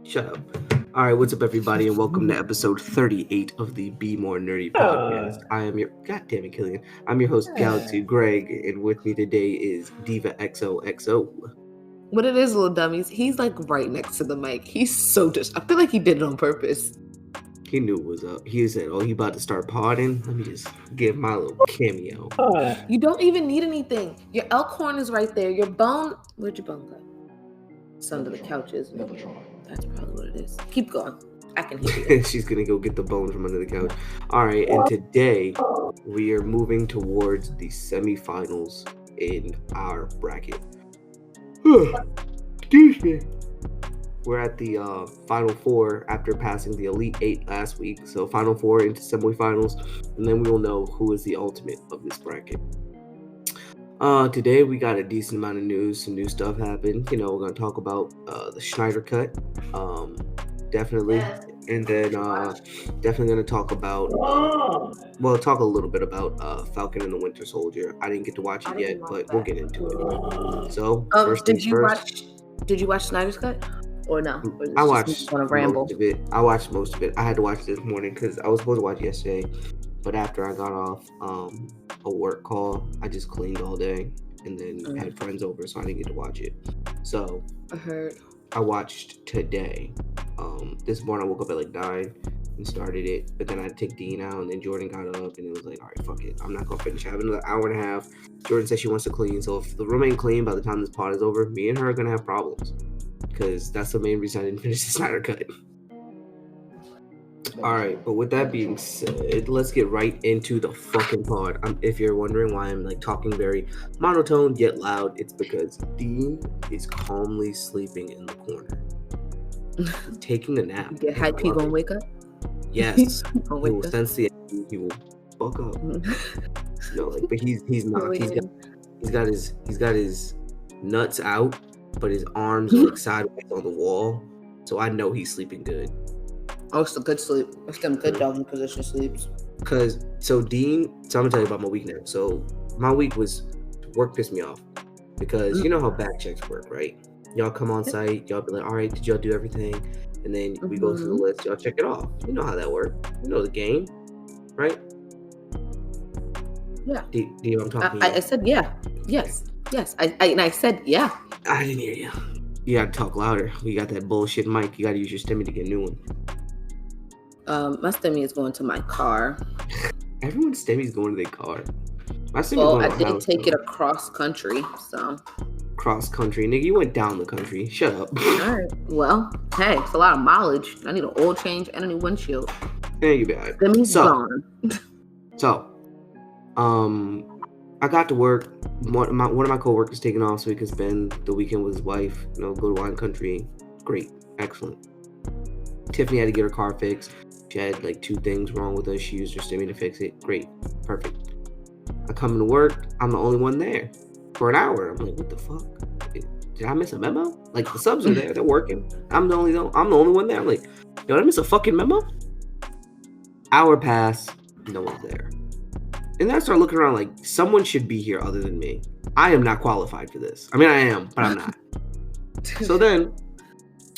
Shut up. All right, what's up, everybody, and welcome to episode 38 of the Be More Nerdy podcast. I am your goddamn it, Killian. I'm your host, Galaxy Greg, and with me today is Diva XOXO. What it is, little dummies, he's like right next to the mic. He's so I feel like he did it on purpose. He knew it was up. He said, "Oh, he about to start podding. Let me just give my little cameo." You don't even need anything. Your elk horn is right there. Your bone, where'd your bone go? It's under the couches. That's probably what it is. Keep going. I can hear you. She's gonna go get the bone from under the couch. All right, and today we are moving towards the semifinals in our bracket. Excuse me. We're at the Final Four after passing the Elite Eight last week. So Final Four into semifinals, and then we will know who is the ultimate of this bracket. Today we got a decent amount of news. Some new stuff happened. You know, we're going to talk about the Schneider cut, definitely. And then definitely going to talk about, talk a little bit about Falcon and the Winter Soldier. I didn't get to watch it yet, but we'll get into it. So, first things first. Did you watch Schneider's cut? Or no? Or I watched most of it. I had to watch it this morning because I was supposed to watch it yesterday, but after I got off a work call, I just cleaned all day and then had friends over, so I didn't get to watch it. So I watched today. This morning I woke up at like 9 and started it, but then I had to take Dean out, and then Jordan got up, and it was like, all right, fuck it, I'm not gonna finish. I have another hour and a half. Jordan said she wants to clean, so if the room ain't clean by the time this pod is over, me and her are gonna have problems. Because that's the main reason I didn't finish the Snyder Cut. Alright, but with that being said, let's get right into the fucking pod. If you're wondering why I'm like talking very monotone yet loud, it's because Dean is calmly sleeping in the corner. Taking a nap. Get hype, he gonna wake up? Yes. He will sense the energy, he will fuck up. No, like, but he's not. He's got his nuts out, but his arms are like sideways on the wall, so I know he's sleeping good. Oh, it's a good sleep. It's them good doggy position sleeps. So I'm gonna tell you about my week now. So my week was, work pissed me off because you know how back checks work, right? Y'all come on site, y'all be like, all right, did y'all do everything? And then we go through the list, y'all check it off. You know how that works. You know the game, right? Yeah. Do you know what I'm talking about? I said yeah. Yes. I said yeah. I didn't hear you. You gotta talk louder. We got that bullshit mic. You gotta use your stemmy to get a new one. My stemmy is going to my car. Everyone's stemmy's going to their car. My stemmy well, going I did take it across country, so. Cross country, nigga. You went down the country. Shut up. All right. Well, hey, it's a lot of mileage. I need an oil change and a new windshield. There you go. Stemmy's gone. So, I got to work. One of my coworkers taking off so he could spend the weekend with his wife. You know, go to wine country. Great, excellent. Tiffany had to get her car fixed. She had like 2 things wrong with her. She used her stimmy to fix it. Great, perfect. I come into work. I'm the only one there for an hour. I'm like, what the fuck? Did I miss a memo? Like the subs are there, they're working. I'm the only one there. I'm like, yo, did I miss a fucking memo? Hour pass, no one's there. And then I start looking around like, someone should be here other than me. I am not qualified for this. I mean, I am, but I'm not. So then,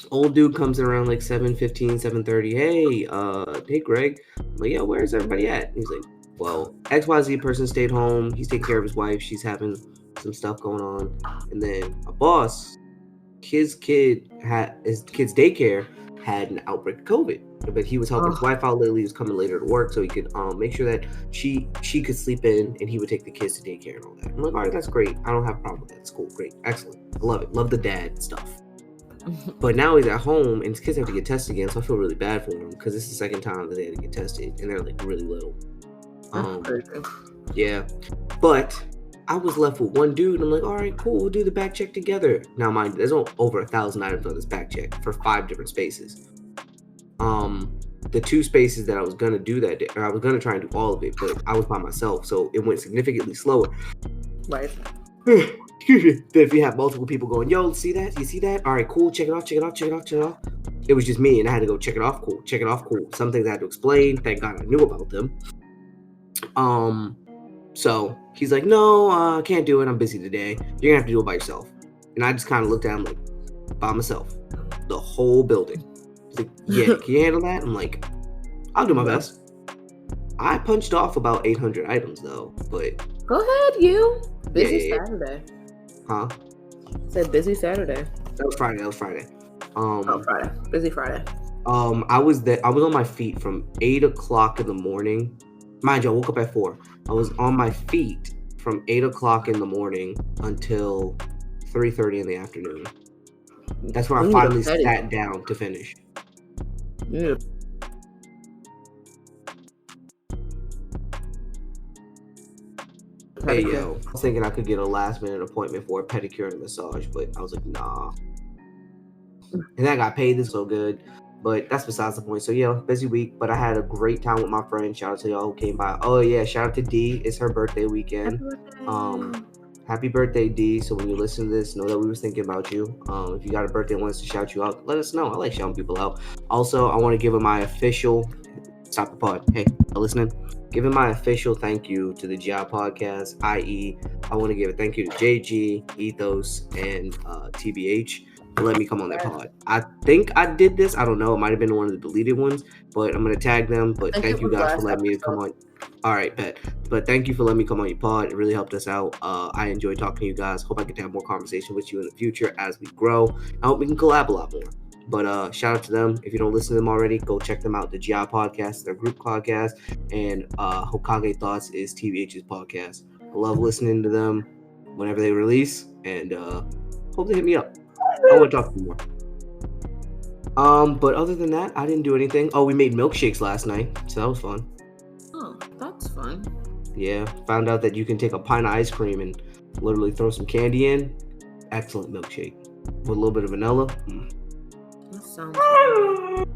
old dude comes in around like 7:15, 7:30. Hey, Greg. I'm like, yo, where's everybody at? And he's like, well, XYZ person stayed home. He's taking care of his wife. She's having some stuff going on. And then a boss, his kid's daycare had an outbreak of COVID. But he was helping his wife out lately. He was coming later to work so he could make sure that she could sleep in, and he would take the kids to daycare and all that. I'm like, all right, that's great. I don't have a problem with that. It's cool. Great. Excellent. I love it. Love the dad stuff. But now he's at home, and his kids have to get tested again, so I feel really bad for him because this is the second time that they had to get tested, and they're like really little. Yeah. But I was left with one dude, and I'm like, all right, cool. We'll do the back check together. Now, mind you, there's over 1,000 items on this back check for 5 different spaces. The 2 spaces that I was gonna do that day, or I was gonna try and do all of it, but I was by myself, so it went significantly slower. Right. Excuse me. Then if you have multiple people going, yo, see that? You see that? All right, cool. Check it off. It was just me, and I had to go check it off. Cool. Some things I had to explain. Thank God I knew about them. So he's like, no, I can't do it. I'm busy today. You're gonna have to do it by yourself. And I just kind of looked at him like, by myself. The whole building. He's like, yeah, can you handle that? I'm like, I'll do my best. I punched off about 800 items though, but go ahead, you. Busy yeah. Saturday. Huh? Said busy Saturday. That was Friday. Friday. Busy Friday. I was on my feet from 8 o'clock in the morning. Mind you, I woke up at 4. I was on my feet from 8 o'clock in the morning until 3:30 in the afternoon. That's when I finally sat down to finish. Yeah. Hey yo, I was thinking I could get a last minute appointment for a pedicure and massage, but I was like, nah. And I got paid this so good, but that's besides the point. So yeah, busy week, but I had a great time with my friends. Shout out to y'all who came by. Oh yeah, shout out to D. It's her birthday weekend. Happy birthday, D. So when you listen to this, know that we was thinking about you. If you got a birthday and wants to shout you out, let us know. I like shouting people out. Also, I want to give my official stop the pod. Hey, listening? Giving my official thank you to the GI podcast, i.e., I want to give a thank you to JG, Ethos, and TBH. Let me come on their pod. I think I did this. I don't know. It might have been one of the deleted ones, but I'm going to tag them. But thank you guys for letting me come on. All right, bet. But thank you for letting me come on your pod. It really helped us out. I enjoyed talking to you guys. Hope I get to have more conversation with you in the future as we grow. I hope we can collab a lot more. But shout out to them. If you don't listen to them already, go check them out. The GI podcast, their group podcast, and Hokage Thoughts is TBH's podcast. I love listening to them whenever they release, and hope they hit me up. I want to talk to you more. But other than that, I didn't do anything. Oh, we made milkshakes last night, so that was fun. Oh, that's fun. Yeah, found out that you can take a pint of ice cream and literally throw some candy in. Excellent milkshake with a little bit of vanilla. That sounds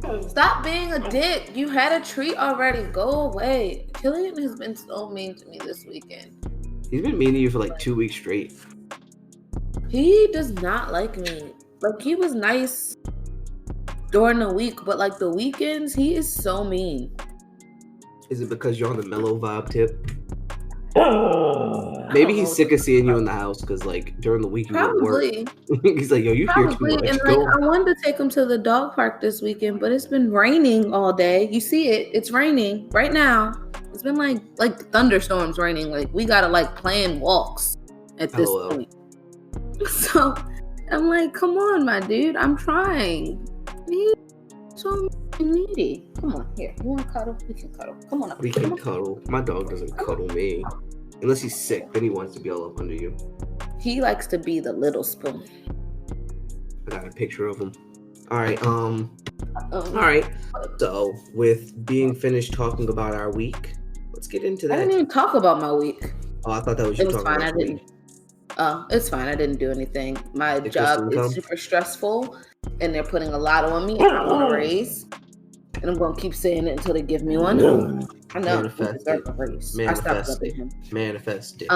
good. Stop being a dick. You had a treat already. Go away. Killian has been so mean to me this weekend. He's been mean to you for like 2 weeks straight. He does not like me. Like, he was nice during the week, but like the weekends, he is so mean. Is it because you're on the mellow vibe tip? Maybe he's sick of seeing you in the house because like during the week you at work. He's like, yo, you here too much. And like, I wanted to take him to the dog park this weekend, but it's been raining all day. You see it? It's raining right now. It's been like thunderstorms raining. Like, we gotta like plan walks at this point. So I'm like, come on, my dude. I'm trying. He's so needy. Come on, here. You want to cuddle? We can cuddle. Come on up. We can cuddle. My dog doesn't cuddle me. Unless he's sick, then he wants to be all up under you. He likes to be the little spoon. I got a picture of him. All right. All right. So, with being finished talking about our week, let's get into that. I didn't even talk about my week. Oh, I thought that was you talking about your week. Oh, it's fine. I didn't do anything. My job is super stressful, and they're putting a lot on me. I want a raise, and I'm going to keep saying it until they give me one. I know. Manifest it. I stopped loving him. Manifest it.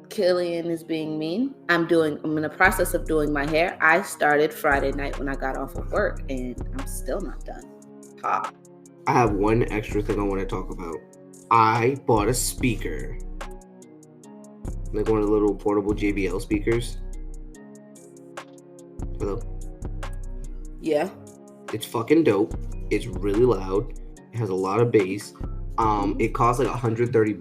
Killian is being mean. I'm in the process of doing my hair. I started Friday night when I got off of work, and I'm still not done. I have one extra thing I want to talk about. I bought a speaker. Like one of the little portable JBL speakers. Hello? Yeah. It's fucking dope. It's really loud. It has a lot of bass. It costs like $130,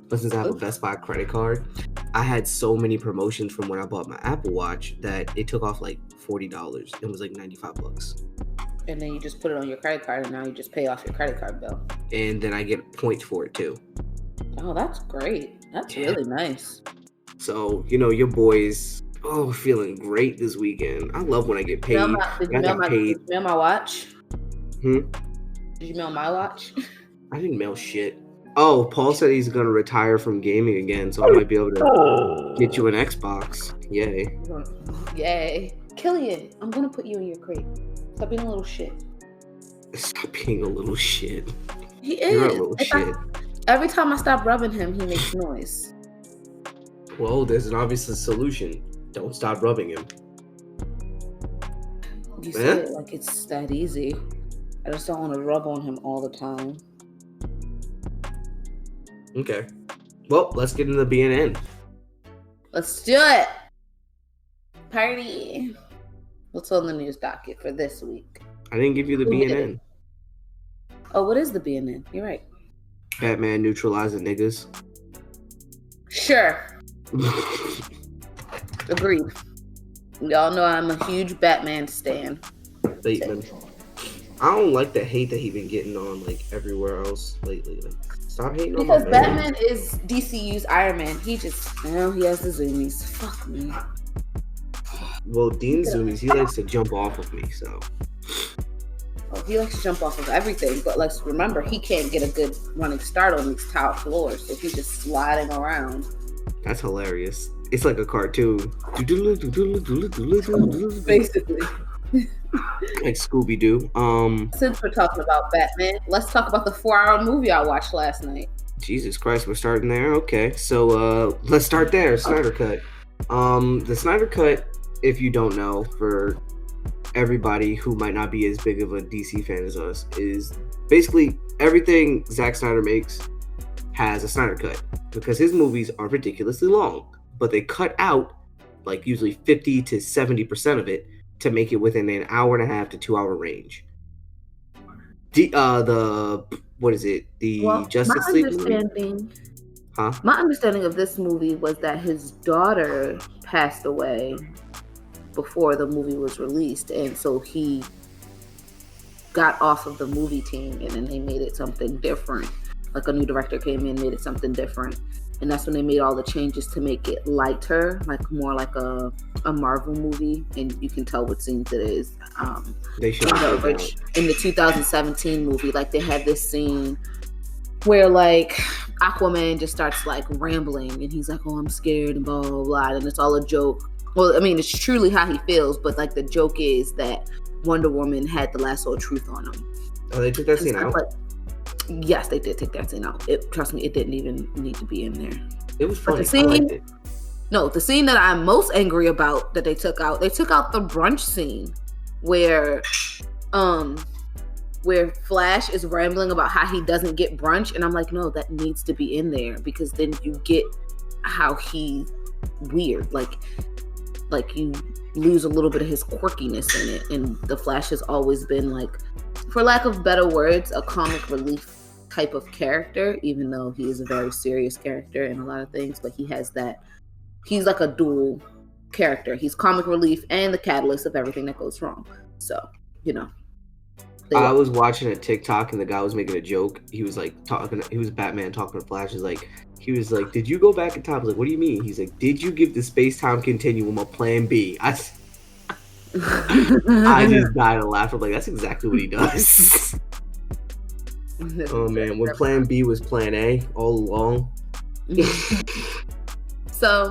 but since I have a Best Buy credit card, I had so many promotions from when I bought my Apple Watch that it took off like $40. It was like $95. And then you just put it on your credit card, and now you just pay off your credit card bill. And then I get points for it too. Oh, that's great. That's really nice. So, your boys, feeling great this weekend. I love when I get paid. Did you mail my watch? Did you mail my watch? I didn't mail shit. Oh, Paul said he's going to retire from gaming again, so I might be able to get you an Xbox. Yay. Yay. Killian, I'm going to put you in your crate. Stop being a little shit. Stop being a little shit. He is. You're a little shit. Every time I stop rubbing him, he makes noise. Well, there's an obvious solution. Don't stop rubbing him. You say it like it's that easy. I just don't want to rub on him all the time. Okay. Well, let's get into the BNN. Let's do it. Party. What's on the news docket for this week? I didn't give you the BNN. Oh, what is the BNN? You're right. Batman neutralizing niggas. Sure. Agreed. Y'all know I'm a huge Batman stan. Bateman. I don't like the hate that he been getting on like everywhere else lately. Like, stop hating on my man. Because Batman is DCU's Iron Man. He just, he has the zoomies. Fuck me. Well, Dean zoomies, he likes to jump off of me, so. Oh, he likes to jump off of everything, but let's remember, he can't get a good running start on these tile floors, so he's just sliding around. That's hilarious. It's like a cartoon. Basically. Like Scooby-Doo. Since we're talking about Batman, let's talk about the 4-hour movie I watched last night. Jesus Christ, we're starting there? Okay, so let's start there. Snyder Cut. The Snyder Cut, if you don't know, for everybody who might not be as big of a DC fan as us, is basically everything Zack Snyder makes has a Snyder Cut, because his movies are ridiculously long, but they cut out like usually 50 to 70% of it to make it within an hour and a half to 2 hour range. What is it? The Justice League movie? Huh? My understanding of this movie was that his daughter passed away before the movie was released, and so he got off of the movie team, and then they made it something different. Like a new director came in, made it something different, and that's when they made all the changes to make it lighter, like more like a Marvel movie, and you can tell what scenes it is. They should in the 2017 movie, like they had this scene where like Aquaman just starts like rambling, and he's like, "Oh, I'm scared," and blah blah blah, and it's all a joke. Well, I mean, it's truly how he feels, but like the joke is that Wonder Woman had the lasso of truth on him. Oh, they took that scene out? Yes, they did take that scene out. Trust me, it didn't even need to be in there. It was funny. I liked it. No, the scene that I'm most angry about that they took out the brunch scene where Flash is rambling about how he doesn't get brunch, and I'm like, no, that needs to be in there, because then you get how he's weird. Like you lose a little bit of his quirkiness in it, and the Flash has always been, like, for lack of better words, a comic relief type of character, even though he is a very serious character in a lot of things, but he's like a dual character. He's comic relief and the catalyst of everything that goes wrong. So, I was watching a TikTok and the guy was making a joke. He was like he was Batman talking to Flash. He was like, did you go back in time? I was like, what do you mean? He's like, did you give the space-time continuum a plan B? I just died of laughter. I'm like, that's exactly what he does. Oh man, when plan B was plan A all along. So,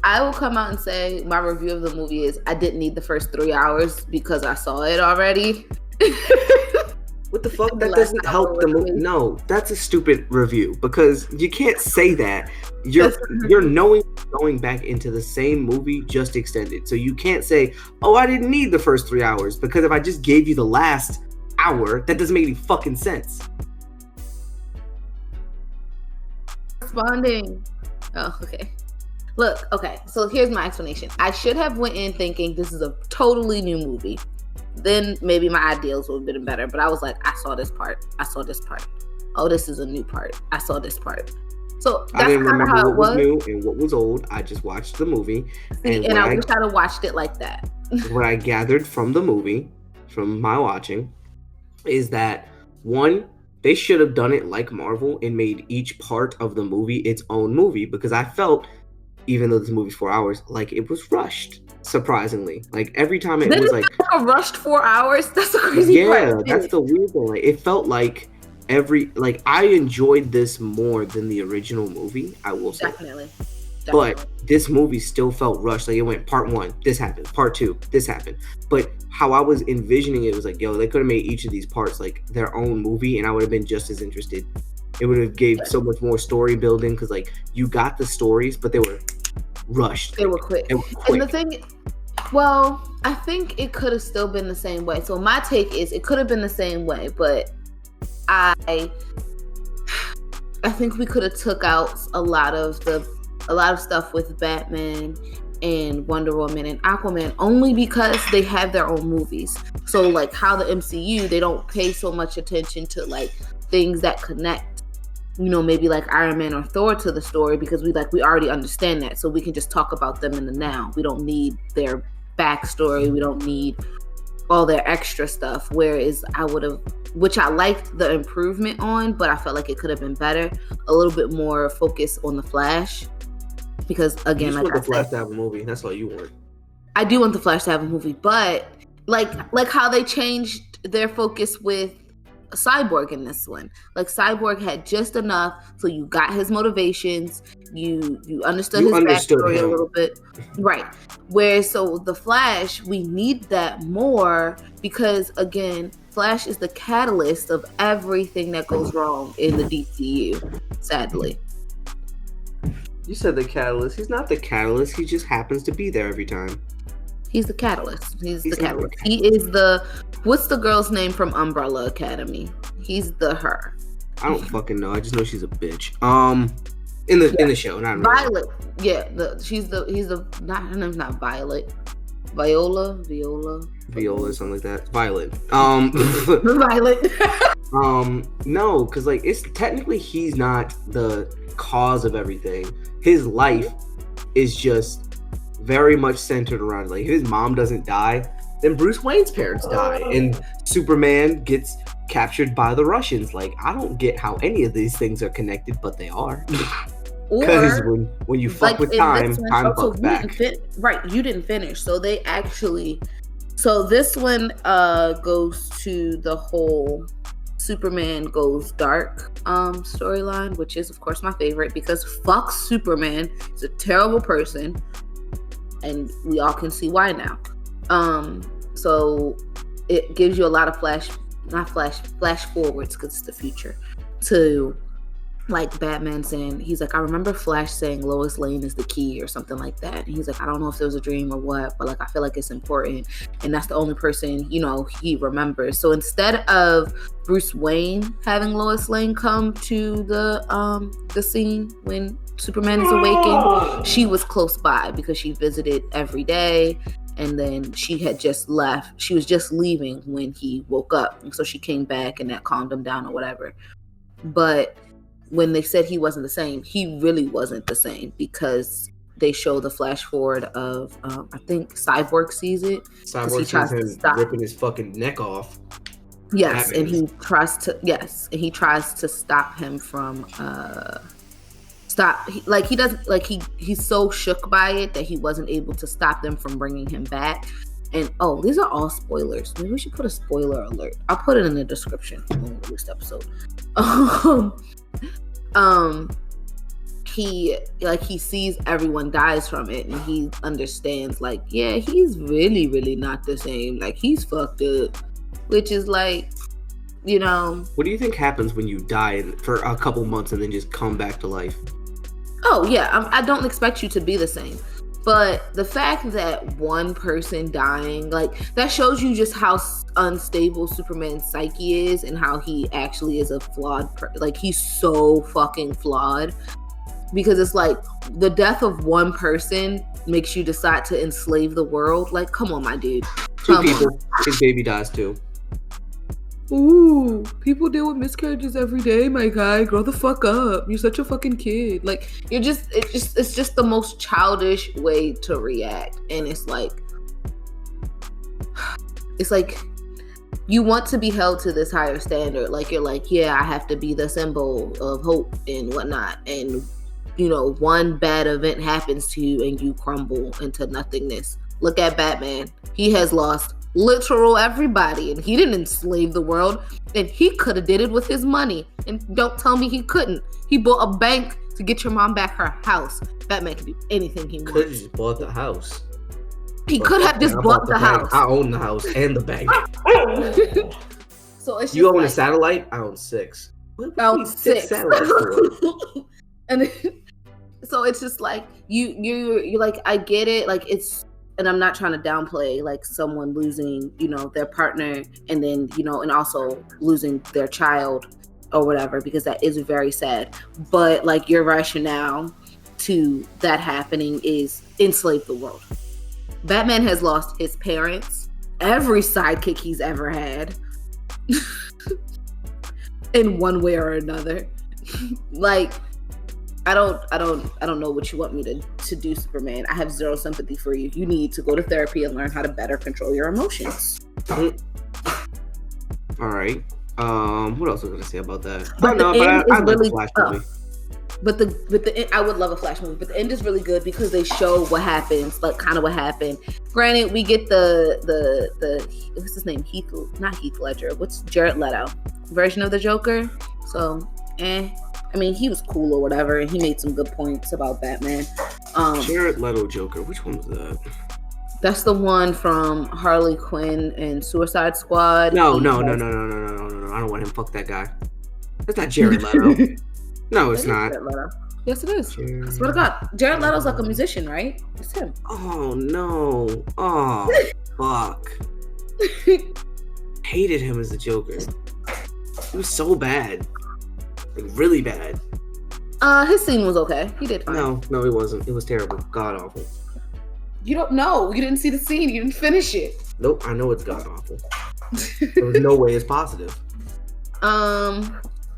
I will come out and say my review of the movie is I didn't need the first 3 hours because I saw it already. What the fuck? That doesn't help the movie. No, that's a stupid review, because you can't say that. You're knowing going back into the same movie, just extended. So you can't say, oh, I didn't need the first 3 hours, because if I just gave you the last hour, that doesn't make any fucking sense. Responding. Oh, okay. Look, okay, so here's my explanation. I should have went in thinking this is a totally new movie. Then maybe my ideals would have been better. But I was like, I saw this part. Oh, this is a new part. I saw this part. So that's kind of how it was. New and what was old. I just watched the movie. And I wish I'd have watched it like that. What I gathered from the movie, from my watching, is that, one, they should have done it like Marvel and made each part of the movie its own movie, because I felt, even though this movie's 4 hours, like it was rushed. Surprisingly, like every time it was like a rushed 4 hours. That's a crazy part. Yeah, that's the weird thing. Like, it felt like I enjoyed this more than the original movie. I will say definitely. But this movie still felt rushed. Like, it went part 1, this happened. Part 2, this happened. But how I was envisioning it was like, yo, they could have made each of these parts like their own movie, and I would have been just as interested. It would have gave so much more story building, because like you got the stories, but they were rushed. They were quick. And the thing, well, I think it could have still been the same way. So my take is it could have been the same way, but I think we could have took out a lot of stuff with Batman and Wonder Woman and Aquaman only because they have their own movies. So like how the MCU, they don't pay so much attention to like things that connect, maybe like Iron Man or Thor to the story, because we already understand that, so we can just talk about them in the now. We don't need their backstory. We don't need all their extra stuff. Whereas which I liked the improvement on, but I felt like it could have been better, a little bit more focus on the Flash, because again, you just want the Flash to have a movie. That's all you want. I do want the Flash to have a movie, but like how they changed their focus with Cyborg in this one. Like Cyborg had just enough so you got his motivations, you understood his backstory a little bit, right? Whereas so the Flash, we need that more, because again, Flash is the catalyst of everything that goes wrong in the DCU, sadly. You said the catalyst. He's not the catalyst. He just happens to be there every time. He's the catalyst. He's the catalyst. He is what's the girl's name from Umbrella Academy? He's her. I don't fucking know. I just know she's a bitch. In the show, not Violet. Yeah, her name's not Violet. Viola, something like that. Violet. Violet. No, because like it's technically he's not the cause of everything. His life is just very much centered around, like, if his mom doesn't die, then Bruce Wayne's parents die, and Superman gets captured by the Russians. Like, I don't get how any of these things are connected, but they are. Because when you fuck with time fucks back. Right, you didn't finish. So they actually, this one goes to the whole Superman goes dark storyline, which is of course my favorite, because fuck Superman. He's a terrible person, and we all can see why now. So it gives you a lot of flash forwards, because it's the future, to like Batman saying, he's like, I remember Flash saying Lois Lane is the key or something like that. And he's like, I don't know if it was a dream or what, but like, I feel like it's important. And that's the only person, he remembers. So instead of Bruce Wayne having Lois Lane come to the scene when Superman is awakened, she was close by because she visited every day. And then she had just left. She was just leaving when he woke up. And so she came back and that calmed him down or whatever. But when they said he wasn't the same, he really wasn't the same, because they show the flash forward of, I think Cyborg sees it. Cyborg sees him ripping his fucking neck off. Yes, and he tries to stop him from he's so shook by it that he wasn't able to stop them from bringing him back. And these are all spoilers. Maybe we should put a spoiler alert. I'll put it in the description when we release the episode. He sees everyone dies from it, and he understands, like, yeah, he's really, really not the same. Like, he's fucked up, which is like, What do you think happens when you die for a couple months and then just come back to life? Oh yeah, I don't expect you to be the same. But the fact that one person dying, like, that shows you just how unstable Superman's psyche is, and how he actually is a flawed like, he's so fucking flawed. Because it's like, the death of one person makes you decide to enslave the world. Like, come on, my dude. Two people. His baby dies too. Ooh, people deal with miscarriages every day, my guy. Grow the fuck up. You're such a fucking kid. Like, it's just the most childish way to react. And it's like you want to be held to this higher standard. Like, you're like, yeah, I have to be the symbol of hope and whatnot. And, one bad event happens to you and you crumble into nothingness. Look at Batman. He has lost literal everybody, and he didn't enslave the world, and he could have did it with his money. And don't tell me he couldn't. He bought a bank to get your mom back her house. Batman can do anything he wants. Could have just bought the house. He could have just bought the house. I own the house and the bank. So it's you own a satellite? I own 6. I own 6 satellites. And so it's just like you're like, I get it. Like, it's. And I'm not trying to downplay, like, someone losing, their partner, and then, and also losing their child or whatever, because that is very sad. But, like, your rationale to that happening is enslave the world. Batman has lost his parents, every sidekick he's ever had, in one way or another. Like, I don't know what you want me to do, Superman. I have zero sympathy for you. You need to go to therapy and learn how to better control your emotions. All right. What else was I gonna say about that? But I like the Flash movie. But the I would love a Flash movie, but the end is really good because they show what happens, like kind of what happened. Granted, we get the what's his name? Not Heath Ledger. What's Jared Leto version of the Joker? So, I mean, he was cool or whatever, and he made some good points about Batman. Jared Leto Joker. Which one was that? That's the one from Harley Quinn and Suicide Squad. No. I don't want him. Fuck that guy. That's not Jared Leto. No, it's not. Yes, it is. I swear to God. Jared Leto's like a musician, right? It's him. Oh, no. Oh, fuck. Hated him as the Joker. He was so bad. Like, really bad. His scene was okay. He did fine. No, it wasn't. It was terrible. God awful. You don't know. You didn't see the scene. You didn't finish it. Nope, I know it's god awful. There was no way it's positive.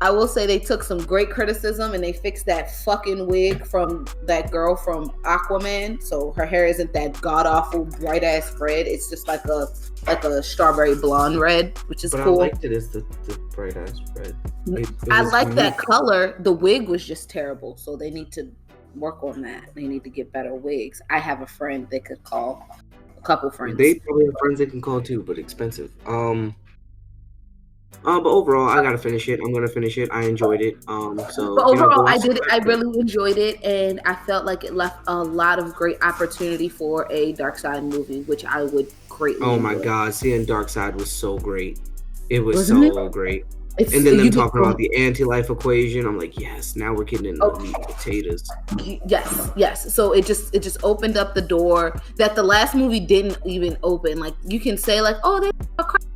I will say they took some great criticism and they fixed that fucking wig from that girl from Aquaman. So her hair isn't that god awful bright ass red. It's just like a strawberry blonde red, which is cool. I liked it as the bright ass red. I like that color. The wig was just terrible. So they need to work on that. They need to get better wigs. I have a friend they could call. A couple friends. They probably have friends they can call too, but expensive. But overall, I gotta finish it. I'm gonna finish it. I enjoyed it. So. But overall, I really enjoyed it, and I felt like it left a lot of great opportunity for a Darkseid movie, which I would greatly. Oh my God, seeing Darkseid was so great. It was so great. And then them talking about the anti-life equation. I'm like, yes, now we're getting into the meat and potatoes. Yes. So it just opened up the door that the last movie didn't even open. Like, you can say like, oh, they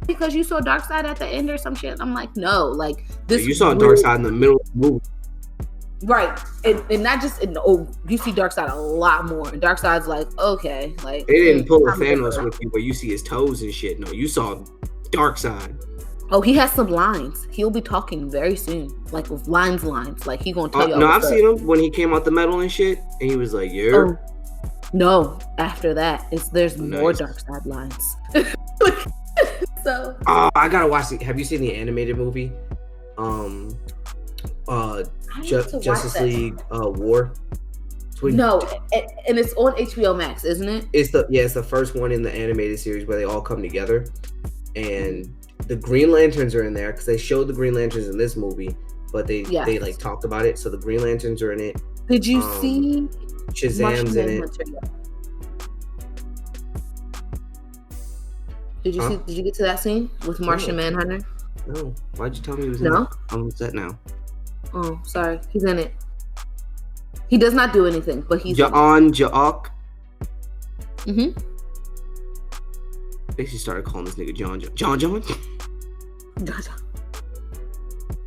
because you saw Darkseid at the end or some shit. I'm like, no, like this. You saw Darkseid in the middle of the movie. Right, and not just you see Darkseid a lot more, and Darkseid's like, okay, like they didn't pull a Thanos with you where you see his toes and shit. No, you saw Darkseid. Oh, he has some lines. He'll be talking very soon, like with lines. Like he gonna tell you. No, I've seen him when he came out the metal and shit, and he was like, "Yeah." Oh, no, after that, there's more Darkseid lines. So. I gotta watch it. Have you seen the animated movie? Justice League War. No, and it's on HBO Max, isn't it? It's the first one in the animated series where they all come together, and the Green Lanterns are in there because they showed the Green Lanterns in this movie, but they like talked about it. So the Green Lanterns are in it. Did you see Shazam's in it? Did you get to that scene with Martian Manhunter? No. Why'd you tell me he was in it? I'm upset now. Oh, sorry. He's in it. He does not do anything, but he's Ja'ok. Mm-hmm. Basically started calling this nigga John. McGann.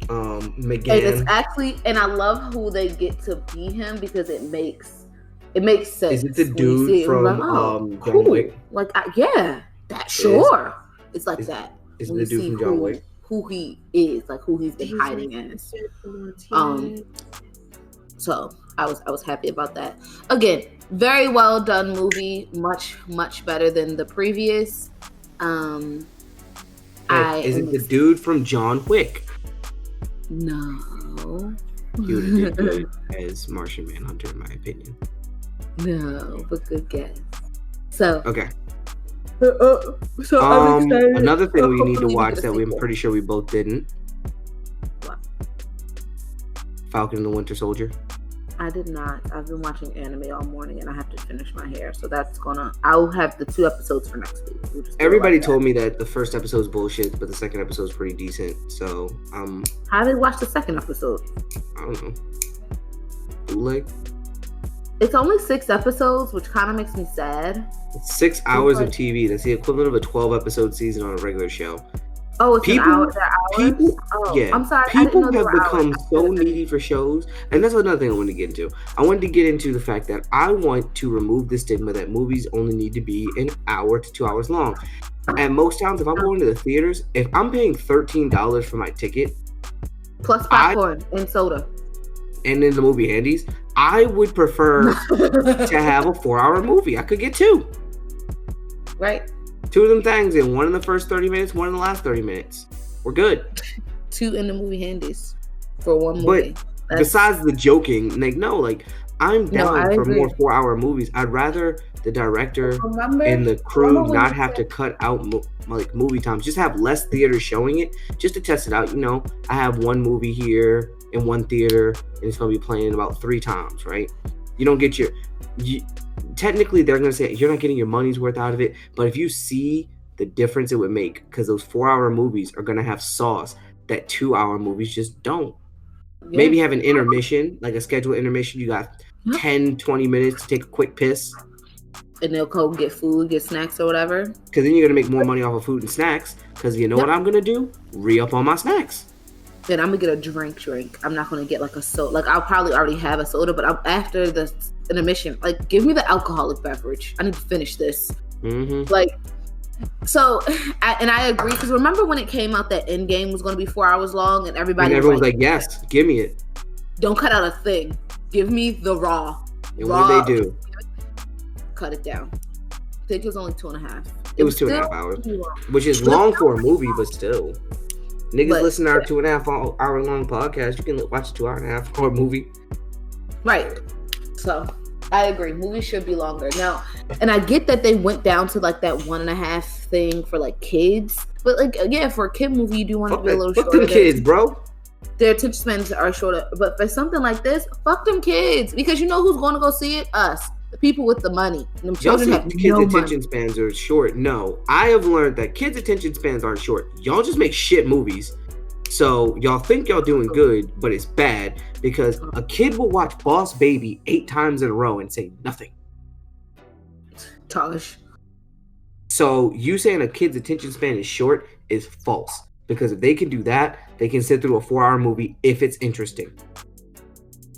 And it's actually, and I love who they get to be him because it makes sense. Is it the dude from John Wick? Like, that sure. It's like that. Is the dude from John Wick? Who he is, like who he's been hiding as. So I was happy about that. Again, very well done movie, much better than the previous. Is it the dude from John Wick? No. He would have did good as Martian Manhunter, in my opinion. No, but good guess. So okay. So I'm excited. Another thing we need to watch that I'm pretty sure we both didn't. What? Falcon and the Winter Soldier. I did not. I've been watching anime all morning and I have to finish my hair. So I'll have the 2 episodes for next week. Everybody told me that the first episode's bullshit, but the second episode's pretty decent. So, how did you watch the second episode? I don't know. Bootleg? It's only 6 episodes, which kind of makes me sad. It's 6 hours of TV. That's the equivalent of a 12-episode season on a regular show. Oh, it's an hour. People, They're hours. people, Oh, yeah, I'm sorry. I didn't know people they have were hours. become so needy for shows, and that's another thing I wanted to get into. I wanted to get into the fact that I want to remove the stigma that movies only need to be an hour to 2 hours long. At most times, if I'm going to the theaters, if I'm paying $13 for my ticket Plus popcorn and soda. and in the movie handies, I would prefer to have a 4-hour movie. I could get two. Right. 2 of them things, and one in the first 30 minutes, one in the last 30 minutes. We're good. 2 in the movie handies for one movie. But besides the joking, like, no, like, I'm down for agree. more 4-hour movies. I'd rather the director and the crew not have to cut out like movie times. Just have less theaters showing it, just to test it out. You know, I have one movie here in one theater, and it's going to be playing about 3 times, right? You don't get technically, they're going to say you're not getting your money's worth out of it. But if you see the difference it would make, because those 4-hour movies are going to have sauce that 2-hour movies just don't. Yeah. Maybe have an intermission, like a scheduled intermission. You got 10, 20 minutes to take a quick piss. And they'll go get food, get snacks or whatever. Because then you're going to make more money off of food and snacks. Because you know what I'm going to do? Re-up on my snacks. Then I'm going to get a drink. I'm not going to get like a soda. Like, I'll probably already have a soda, but after the intermission, like, give me the alcoholic beverage. I need to finish this. Mm-hmm. Like, so, and I agree. Because remember when it came out that Endgame was going to be 4 hours long and everyone was like, yes, give me it. Don't cut out a thing. Give me the raw. And what did they do? Cut it down. I think it was only 2.5. It was 2.5 hours, which is long for a movie, but still. Niggas listen to our 2.5 hour long podcast. You can watch a 2.5 hour movie. Right. So I agree. Movies should be longer. Now, and I get that they went down to like that 1.5 thing for like kids. But like, yeah, for a kid movie, you do want to be a little shorter. Fuck them kids, bro. Their attention spans are shorter. But for something like this, fuck them kids. Because you know who's going to go see it? Us. The people with the money. Them children have kids' attention spans are short. No, I have learned that kids' attention spans aren't short. Y'all just make shit movies. So y'all think y'all doing good, but it's bad because a kid will watch Boss Baby 8 times in a row and say nothing. Tosh. So you saying a kid's attention span is short is false. Because if they can do that, they can sit through a 4-hour movie if it's interesting.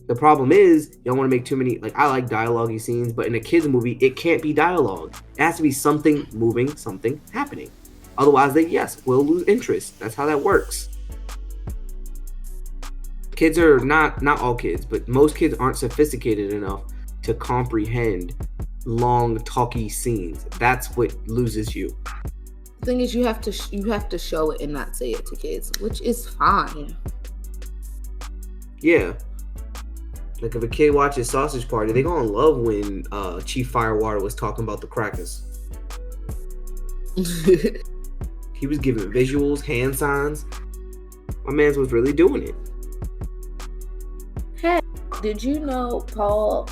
The problem is, y'all want to make too many, like, I like dialogue-y scenes, but in a kid's movie, it can't be dialogue. It has to be something moving, something happening. Otherwise, they, will lose interest. That's how that works. Kids are not all kids, but most kids aren't sophisticated enough to comprehend long, talky scenes. That's what loses you. The thing is, you have to show it and not say it to kids, which is fine. Yeah. Like, if a kid watches Sausage Party, they're gonna love when Chief Firewater was talking about the crackers. He was giving visuals, hand signs. My man was really doing it. Hey, did you know Paul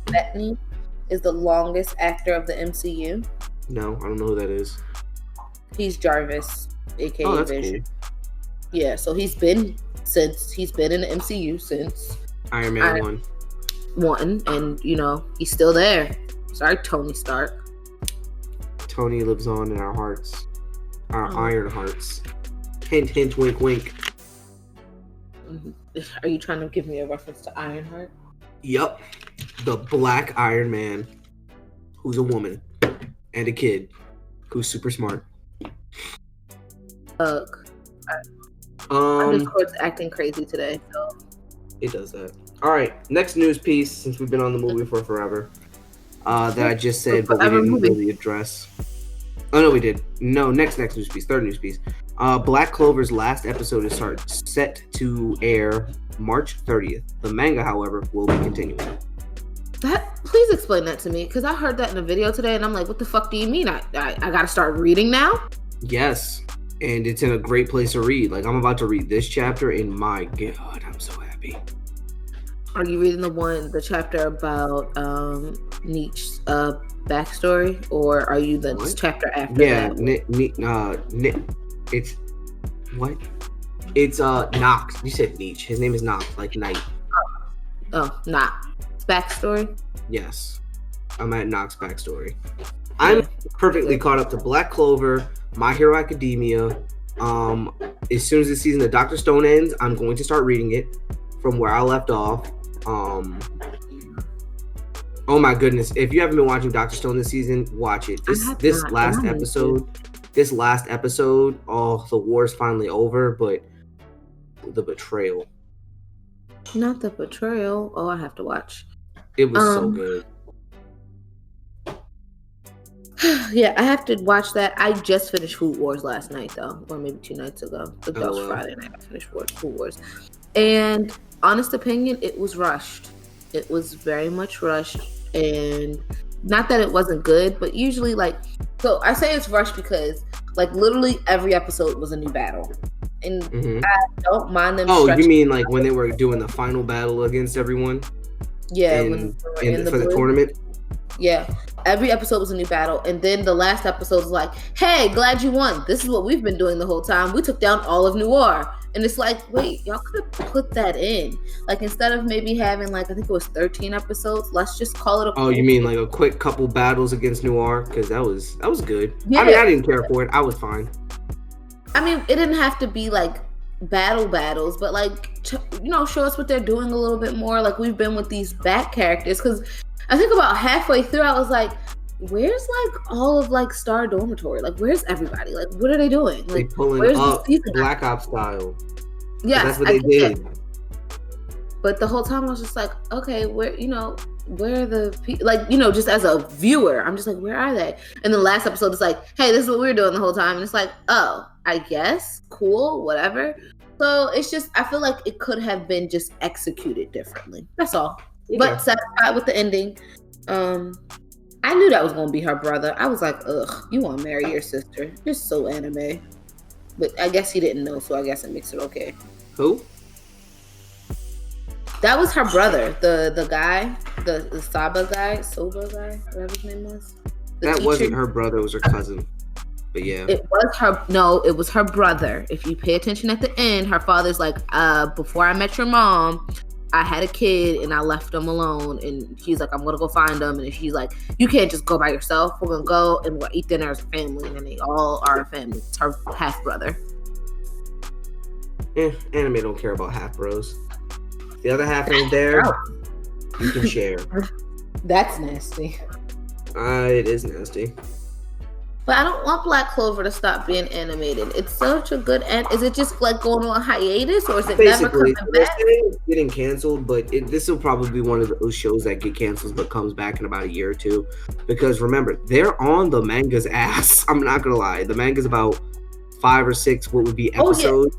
Bettany is the longest actor of the MCU? No, I don't know who that is. He's Jarvis, aka that's Vision. Cool. Yeah, so he's been in the MCU since Iron Man 1, and you know he's still there. Sorry, Tony Stark. Tony lives on in our hearts, our iron hearts. Hint, hint, wink, wink. Are you trying to give me a reference to Ironheart? Yup, the Black Iron Man, who's a woman and a kid who's super smart. Look, our Discord's acting crazy today, so. It does that. All right, next news piece, since we've been on the movie for forever, that I just said, but we didn't really address. Oh, no, we did. No, next news piece, third news piece. Black Clover's last episode is set to air March 30th. The manga, however, will be continuing. Please explain that to me, because I heard that in a video today, and I'm like, what the fuck do you mean? I got to start reading now? Yes, and it's in a great place to read. Like, I'm about to read this chapter, and my God, I'm so happy. Are you reading the chapter about Nietzsche's backstory, or are you the chapter after that? It's what? It's Nox. You said Nietzsche. His name is Nox, like night. Oh, Nox backstory. Yes, I'm at Nox backstory. I'm perfectly caught up to Black Clover, My Hero Academia. As soon as the season of Dr. Stone ends, I'm going to start reading it from where I left off. Oh my goodness! If you haven't been watching Dr. Stone this season, watch it. This last episode, oh, the war's finally over, but the betrayal. Not the betrayal. Oh, I have to watch. It was so good. Yeah, I have to watch that. I just finished Food Wars last night, though, or maybe 2 nights ago. That was Friday night. I finished Food Wars, and honest opinion, it was rushed. It was very much rushed, and not that it wasn't good, but usually, so I say it's rushed because, literally every episode was a new battle, and I don't mind them. Oh, you mean when they were doing the final battle against everyone? Yeah, for the tournament. Yeah, every episode was a new battle, and then the last episode was like, "Hey, glad you won. This is what we've been doing the whole time. We took down all of Noir." And it's like, wait, y'all could have put that in. Instead of maybe having I think it was 13 episodes, let's just call it you mean a quick couple battles against Noir? Because that was good. Yeah. I mean, I didn't care for it. I was fine. I mean, it didn't have to be battles, but show us what they're doing a little bit more. We've been with these back characters, because I think about halfway through, I was like, where's all of Star Dormitory? Where's everybody? What are they doing? They pulling up Black Ops style. Yeah, that's what they did. But the whole time I was just like, okay, where are the people? Just as a viewer, I'm just like, where are they? And the last episode is like, hey, this is what we're doing the whole time, and it's like, oh, I guess, cool, whatever. So it's just, I feel like it could have been just executed differently. That's all. Yeah. But satisfied with the ending. I knew that was going to be her brother. I was like, ugh, you want to marry your sister. You're so anime. But I guess he didn't know, so I guess it makes it okay. Who? That was her brother. The guy, the Soba guy, whatever his name was. That teacher. Wasn't her brother, it was her cousin. But yeah. It was her brother. If you pay attention at the end, her father's like, before I met your mom, I had a kid and I left him alone, and he's like, I'm gonna go find him, and she's like, you can't just go by yourself. We're gonna go and we'll eat dinner as a family, and they all are a family. It's her half brother. Anime don't care about half bros. The other half ain't there. You can share. That's nasty. It is nasty. But I don't want Black Clover to stop being animated. It's such a good is it just going on hiatus, or is it basically never coming back? It's getting canceled, but this will probably be one of those shows that get canceled but comes back in about a year or two. Because remember, they're on the manga's ass. I'm not gonna lie. The manga's about 5 or 6 what would be episodes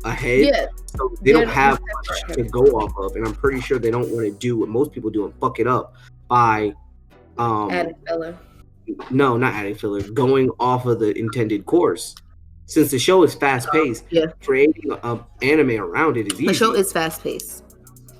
ahead. Yeah. So they don't have much to go off of, and I'm pretty sure they don't want to do what most people do and fuck it up by adding filler. No, not adding filler. Going off of the intended course. Since the show is fast-paced, creating an anime around it is easy. The show is fast-paced.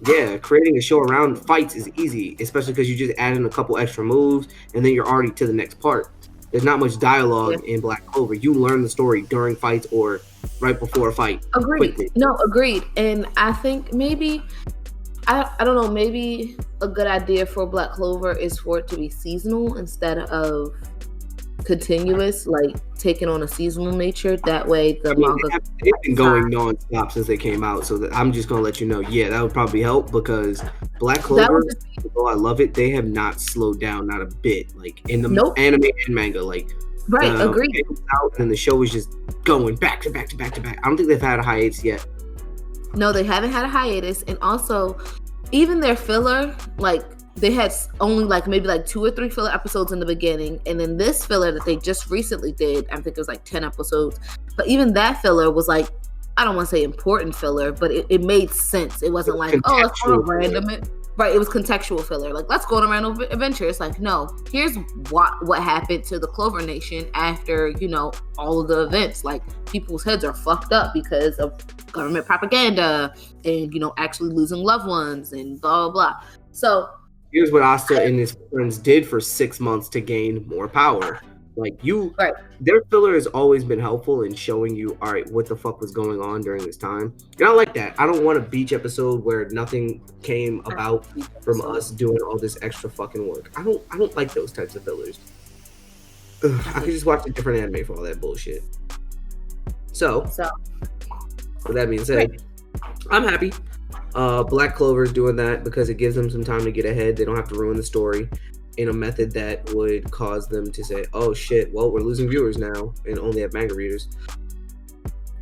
Yeah, creating a show around fights is easy, especially because you just add in a couple extra moves, and then you're already to the next part. There's not much dialogue in Black Clover. You learn the story during fights or right before a fight. Agreed. Quickly. No, agreed. And I think maybe... I don't know, maybe a good idea for Black Clover is for it to be seasonal instead of continuous, taking on a seasonal nature. That way the manga... They've been going non-stop since they came out, so I'm just going to let you know, that would probably help, because Black Clover, although I love it, they have not slowed down, not a bit, in the anime and manga, Right, agreed. Out, and the show was just going back to back to back to back. I don't think they've had a hiatus yet. No, they haven't had a hiatus, and also even their filler, they had only maybe 2 or 3 filler episodes in the beginning, and then this filler that they just recently did, I think it was 10 episodes, but even that filler was I don't want to say important filler, but it made sense. It wasn't let's go on a random right. It was contextual filler. Let's go on a random adventure. It's no, here's what happened to the Clover Nation after all of the events. People's heads are fucked up because of government propaganda and actually losing loved ones and blah blah blah. So here's what Asta and his friends did for 6 months to gain more power. Their filler has always been helpful in showing you, all right, what the fuck was going on during this time. And I like that. I don't want a beach episode where nothing came about from us doing all this extra fucking work. I don't like those types of fillers. I could just watch a different anime for all that bullshit. So, So with that being great. said, I'm happy. Black Clover is doing that because it gives them some time to get ahead. They don't have to ruin the story in a method that would cause them to say, "Oh shit, well we're losing viewers now and only have manga readers."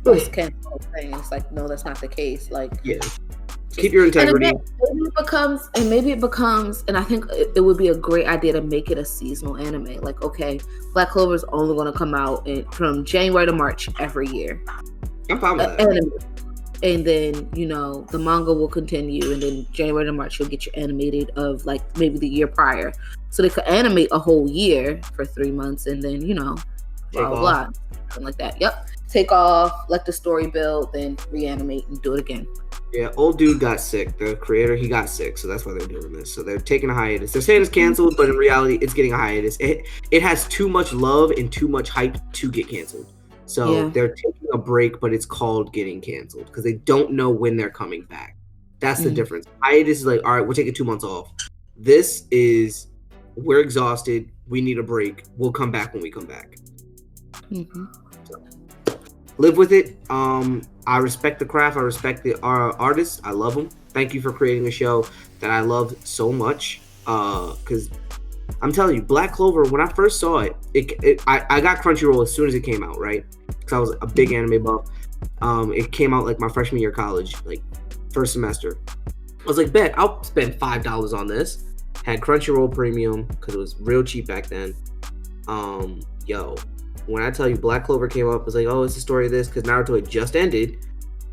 This cancel thing. It's like, no, that's not the case. Like, Yeah, keep your integrity. And again, maybe it becomes, and I think it would be a great idea to make it a seasonal anime. Like, okay, Black Clover is only going to come out from January to March every year. I'm fine with that. Anime. And then, you know, the manga will continue, and then January to March you'll get your animated of like maybe the year prior. So they could animate a whole year for 3 months, and then, you know, blah blah blah, something like that. Yep. Take off, let the story build, then reanimate and do it again. Yeah, old dude got sick. The creator, he got sick, so that's why they're doing this. So they're taking a hiatus. They're saying it's canceled, but in reality, it's getting a hiatus. It has too much love and too much hype to get canceled. So they're taking a break, but it's called getting canceled because they don't know when they're coming back. That's the difference. Hiatus is like, all right, we're taking 2 months off. This is, we're exhausted. We need a break. We'll come back when we come back. Mm-hmm. Live with it. I respect the craft. I respect the artists. I love them. Thank you for creating a show that I love so much. Because I'm telling you, Black Clover, when I first saw it, I got Crunchyroll as soon as it came out, right? Because I was a big anime buff. It came out like my freshman year of college, like first semester. I was like, bet, I'll spend $5 on this. Had Crunchyroll Premium because it was real cheap back then. When I tell you Black Clover came up, I was like, oh, it's the story of this because Naruto had just ended.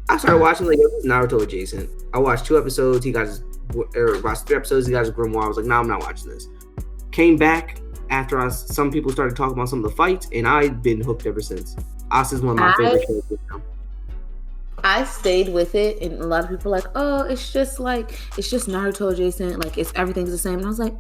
I started watching like Naruto adjacent. I watched 2 episodes. Watched 3 episodes. He got his grimoire. I was like, no, I'm not watching this. Came back after some people started talking about some of the fights, and I've been hooked ever since. Asa's one of my favorite characters now. I stayed with it, and a lot of people are like, oh, it's just Naruto adjacent, like everything's the same. And I was like,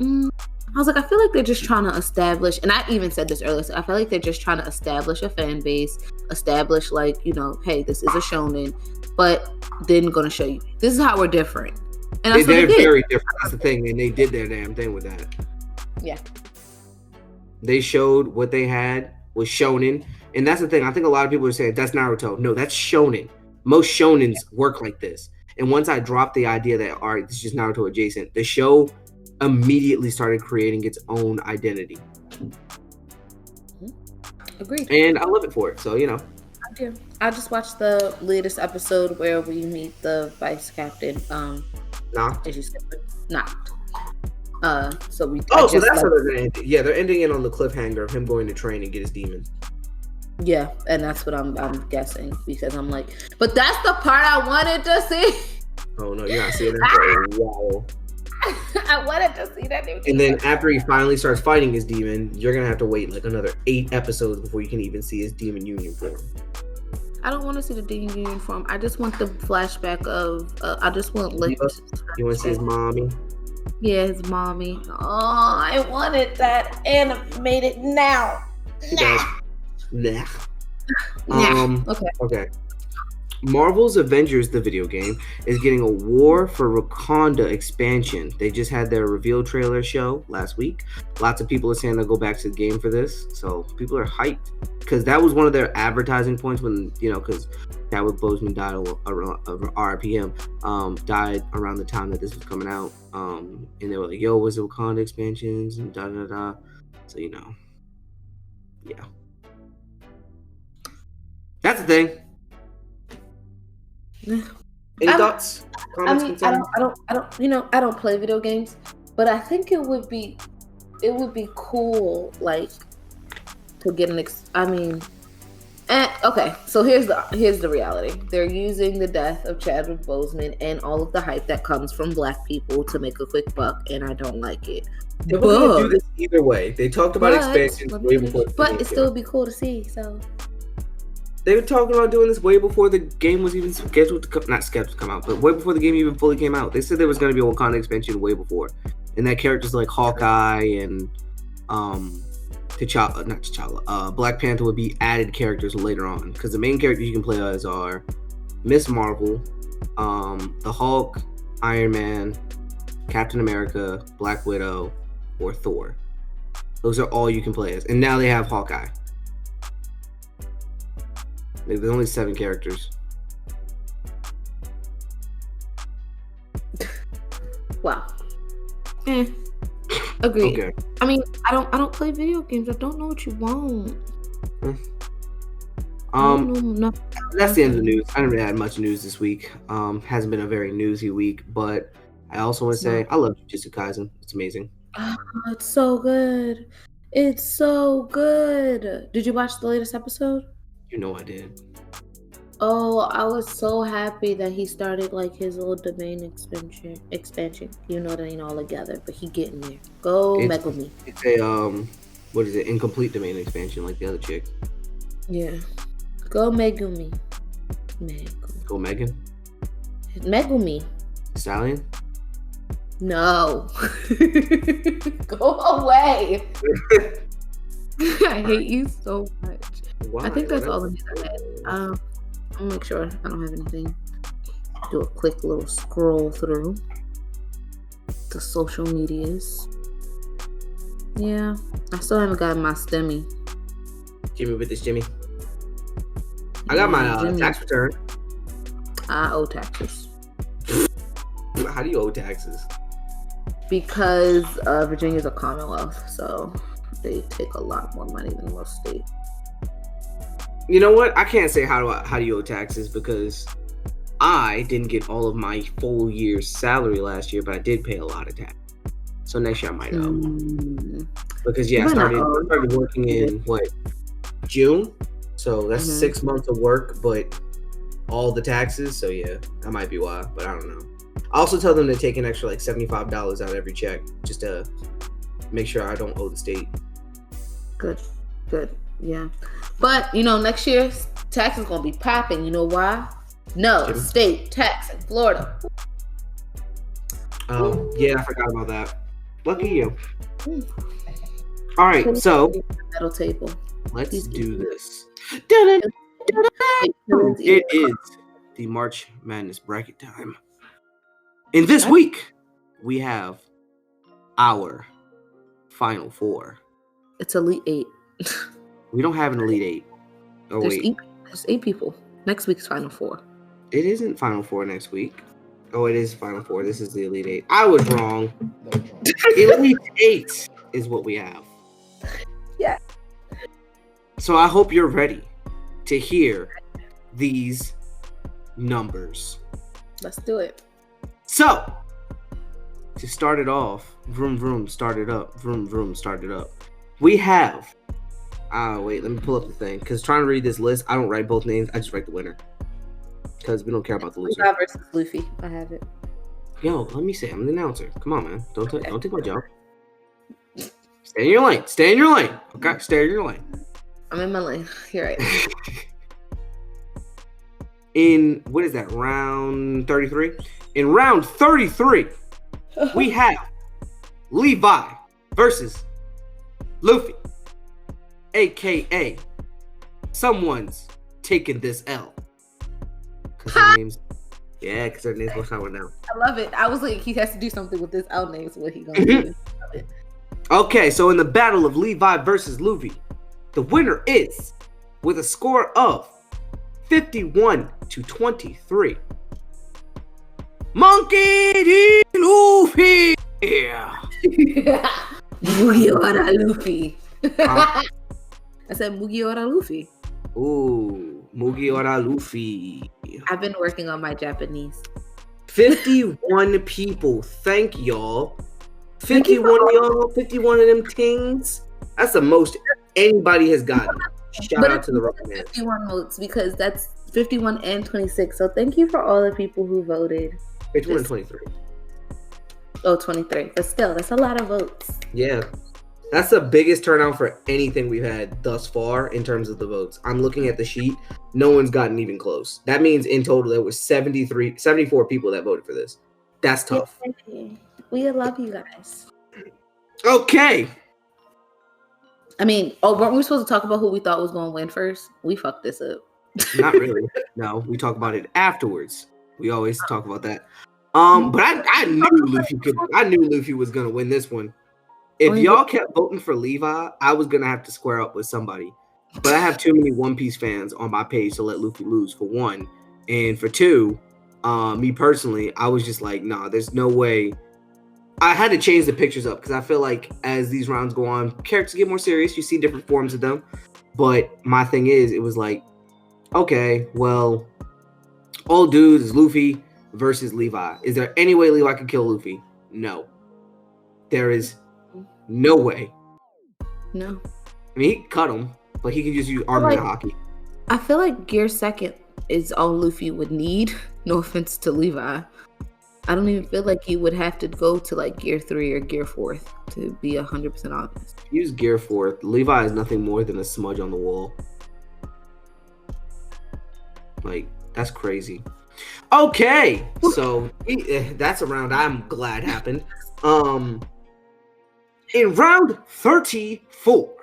I feel like they're just trying to establish, and I even said this earlier, so I feel like they're just trying to establish a fan base, establish like, you know, hey, this is a shonen, but then gonna show you this is how we're different. And that's they're very different. That's the thing, and they did their damn thing with that. Yeah. They showed what they had was shonen, and that's the thing. I think a lot of people are saying that's Naruto. No, that's shonen. Most shonens work like this. And once I dropped the idea that, all right, this is just Naruto adjacent, the show immediately started creating its own identity. Agreed. And I love it for it. So, you know. I do. I just watched the latest episode where we meet the vice captain. Knocked. As you said, knocked. So that's how they're ending. Yeah, they're ending it on the cliffhanger of him going to train and get his demon. Yeah, and that's what I'm guessing because I'm like, but that's the part I wanted to see. Oh no, you're not seeing that for a while. I wanted to see that. And then after he finally starts fighting his demon, you're gonna have to wait like another 8 episodes before you can even see his demon union form. I don't want to see the demon union form. I just want the flashback of. I just want like. You want to see his mommy? Yeah, his mommy. Oh, I wanted that animated now. Nah. Okay. Marvel's Avengers, the video game, is getting a War for Wakanda expansion. They just had their reveal trailer show last week. Lots of people are saying they'll go back to the game for this. So people are hyped because that was one of their advertising points when, you know, because Chadwick Boseman died around RPM, died around the time that this was coming out. And they were like, yo, what's the Wakanda expansions and da-da-da. So, you know, yeah. That's the thing. Any thoughts? Comments, I don't play video games, but I think it would be cool, like, to get okay. So here's the reality. They're using the death of Chadwick Boseman and all of the hype that comes from Black people to make a quick buck, and I don't like it. They were going to do this either way. They talked about expansions way before. But it still would be cool to see. So. They were talking about doing this way before the game was even scheduled to come, not scheduled to come out, but way before the game even fully came out. They said there was going to be a Wakanda expansion way before. And that characters like Hawkeye and Black Panther would be added characters later on. Because the main characters you can play as are Miss Marvel, the Hulk, Iron Man, Captain America, Black Widow, or Thor. Those are all you can play as. And now they have Hawkeye. There's only 7 characters. Wow. Agreed. Okay. I mean, I don't play video games. I don't know what you want. That's the end of the news. I didn't really have much news this week. Hasn't been a very newsy week, but I also want to say I love Jujutsu Kaisen. It's amazing. Oh, it's so good. It's so good. Did you watch the latest episode? You know I did. Oh, I was so happy that he started like his little domain expansion. You know, they ain't all together, but he getting there. Go Megumi. It's a what is it? Incomplete domain expansion, like the other chick. Yeah. Go Megumi. Go Megan. Megumi. Stallion. No. Go away. I hate you so much. Why? I think that's all the news I had. I'll make sure I don't have anything. Do a quick little scroll through the social medias. Yeah, I still haven't gotten my STEMI. Jimmy with this Jimmy. I got my tax return. I owe taxes. How do you owe taxes? Because Virginia's a Commonwealth, so they take a lot more money than most states. You know what? I can't say how do you owe taxes because I didn't get all of my full year's salary last year, but I did pay a lot of tax. So next year I might owe. Because I started working in June? So that's 6 months of work, but all the taxes. So yeah, that might be why, but I don't know. I also tell them to take an extra $75 out of every check just to make sure I don't owe the state. Good. Yeah. But, next year, tax is going to be popping. You know why? No, state tax in Florida. Oh, yeah, I forgot about that. Lucky you. All right, so metal table. Let's do this. It is the March Madness bracket time. And this week, we have our Final Four. It's Elite 8. We don't have an Elite 8. Oh, there's 8 people. Next week's Final Four. It isn't Final Four next week. Oh, it is Final Four. This is the Elite 8. I was wrong. Elite 8 is what we have. Yeah. So I hope you're ready to hear these numbers. Let's do it. So, to start it off, vroom, vroom, start it up. Vroom, vroom, start it up. We have... wait, let me pull up the thing. Because trying to read this list, I don't write both names. I just write the winner. Because we don't care about the loser. Levi versus Luffy. I have it. Yo, let me say, I'm the announcer. Come on, man. Don't take my job. Stay in your lane. Stay in your lane. Okay? Stay in your lane. I'm in my lane. You're right. In, what is that, round 33? In round 33, we have Levi versus Luffy, a.k.a. someone's taking this L. Because their name's going now. I love it. I was like, he has to do something with this L name. So what he gonna do? Okay, so in the battle of Levi versus Luffy, the winner is, with a score of 51-23, Monkey D. Luffy. Yeah. Mugiwara Luffy. I said Mugiwara Luffy. Ooh, Mugiwara Luffy. I've been working on my Japanese. 51 people. Thank y'all. 51 of y'all. 51 of them things. That's the most anybody has gotten. Shout out to the Rock Man. 51 votes because that's 51 and 26. So thank you for all the people who voted. 51 and 23. Oh, 23. But still, that's a lot of votes. Yeah. That's the biggest turnout for anything we've had thus far in terms of the votes. I'm looking at the sheet. No one's gotten even close. That means in total there was 74 people that voted for this. That's tough. We love you guys. Okay. I mean, weren't we supposed to talk about who we thought was going to win first? We fucked this up. Not really. No, we talk about it afterwards. We always talk about that. But I knew Luffy was gonna win this one. If y'all kept voting for Levi, I was gonna have to square up with somebody. But I have too many One Piece fans on my page to let Luffy lose, for one. And for two, me personally, I was just like, nah, there's no way. I had to change the pictures up because I feel like as these rounds go on, characters get more serious. You see different forms of them. But my thing is, it was like, okay, well, all dudes is Luffy versus Levi. Is there any way Levi could kill Luffy? No. There is no way. No. I mean, he could cut him, but he can just use armor and hockey. I feel like Gear 2nd is all Luffy would need. No offense to Levi. I don't even feel like he would have to go to like Gear 3 or Gear 4th, to be 100% honest. Use Gear 4th. Levi is nothing more than a smudge on the wall. Like, that's crazy. Okay, so that's a round I'm glad happened. In round 34,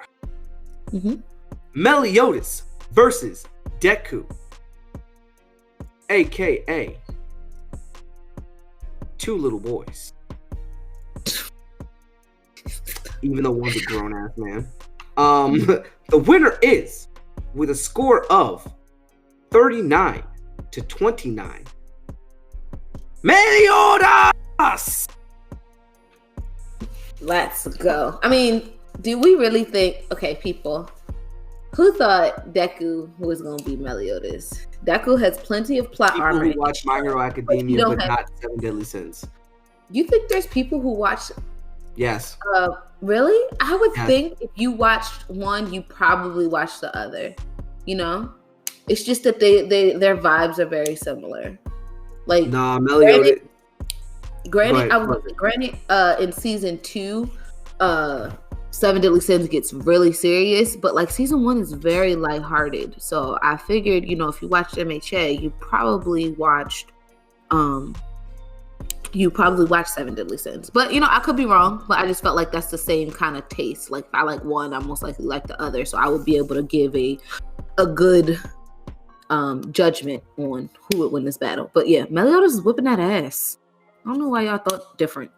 Meliodas versus Deku, aka two little boys. Even though one's a grown ass man. The winner is with a score of 39-29. Meliodas! Let's go. I mean, do we really think, okay, people, who thought Deku was going to be Meliodas? Deku has plenty of plot people armor. Who watch My Hero Academia, but not Seven Deadly Sins. You think there's people who watch? Yes. Really? I would think if you watched one, you probably watched the other. You know? It's just that their vibes are very similar. Like, nah, Meliodas. Granted, in season 2, Seven Deadly Sins gets really serious, but like season 1 is very lighthearted. So I figured, you know, if you watched MHA, you probably watched Seven Deadly Sins. But you know, I could be wrong, but I just felt like that's the same kind of taste. Like if I like one, I most likely like the other. So I would be able to give a good judgment on who would win this battle. But yeah, Meliodas is whipping that ass. I don't know why y'all thought different.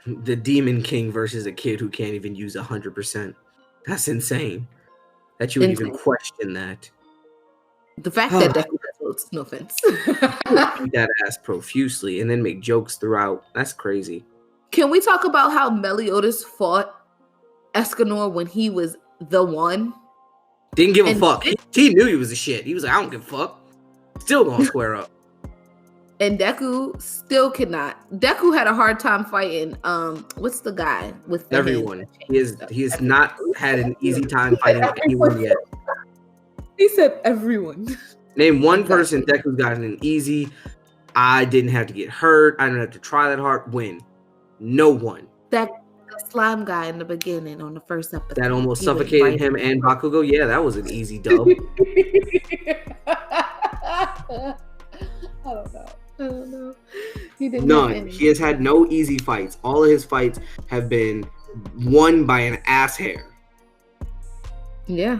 The Demon King versus a kid who can't even use 100%. That's insane. That you would even question that. The fact that Deku has votes, no offense. Beat that ass profusely and then make jokes throughout. That's crazy. Can we talk about how Meliodas fought Escanor when he was the one? Didn't give a fuck. He knew he was a shit. He was like, I don't give a fuck. Still gonna square up. And Deku still cannot. Deku had a hard time fighting. What's the guy with the everyone? He has not had an easy time fighting anyone yet. He said everyone. Name one person Deku's gotten an easy. I didn't have to get hurt. I didn't have to try that hard. Win. No one. That slime guy in the beginning on the first episode. That almost suffocated him and Bakugo. Yeah, that was an easy dub. I don't know. He didn't. None. He has had no easy fights. All of his fights have been won by an ass hair. Yeah.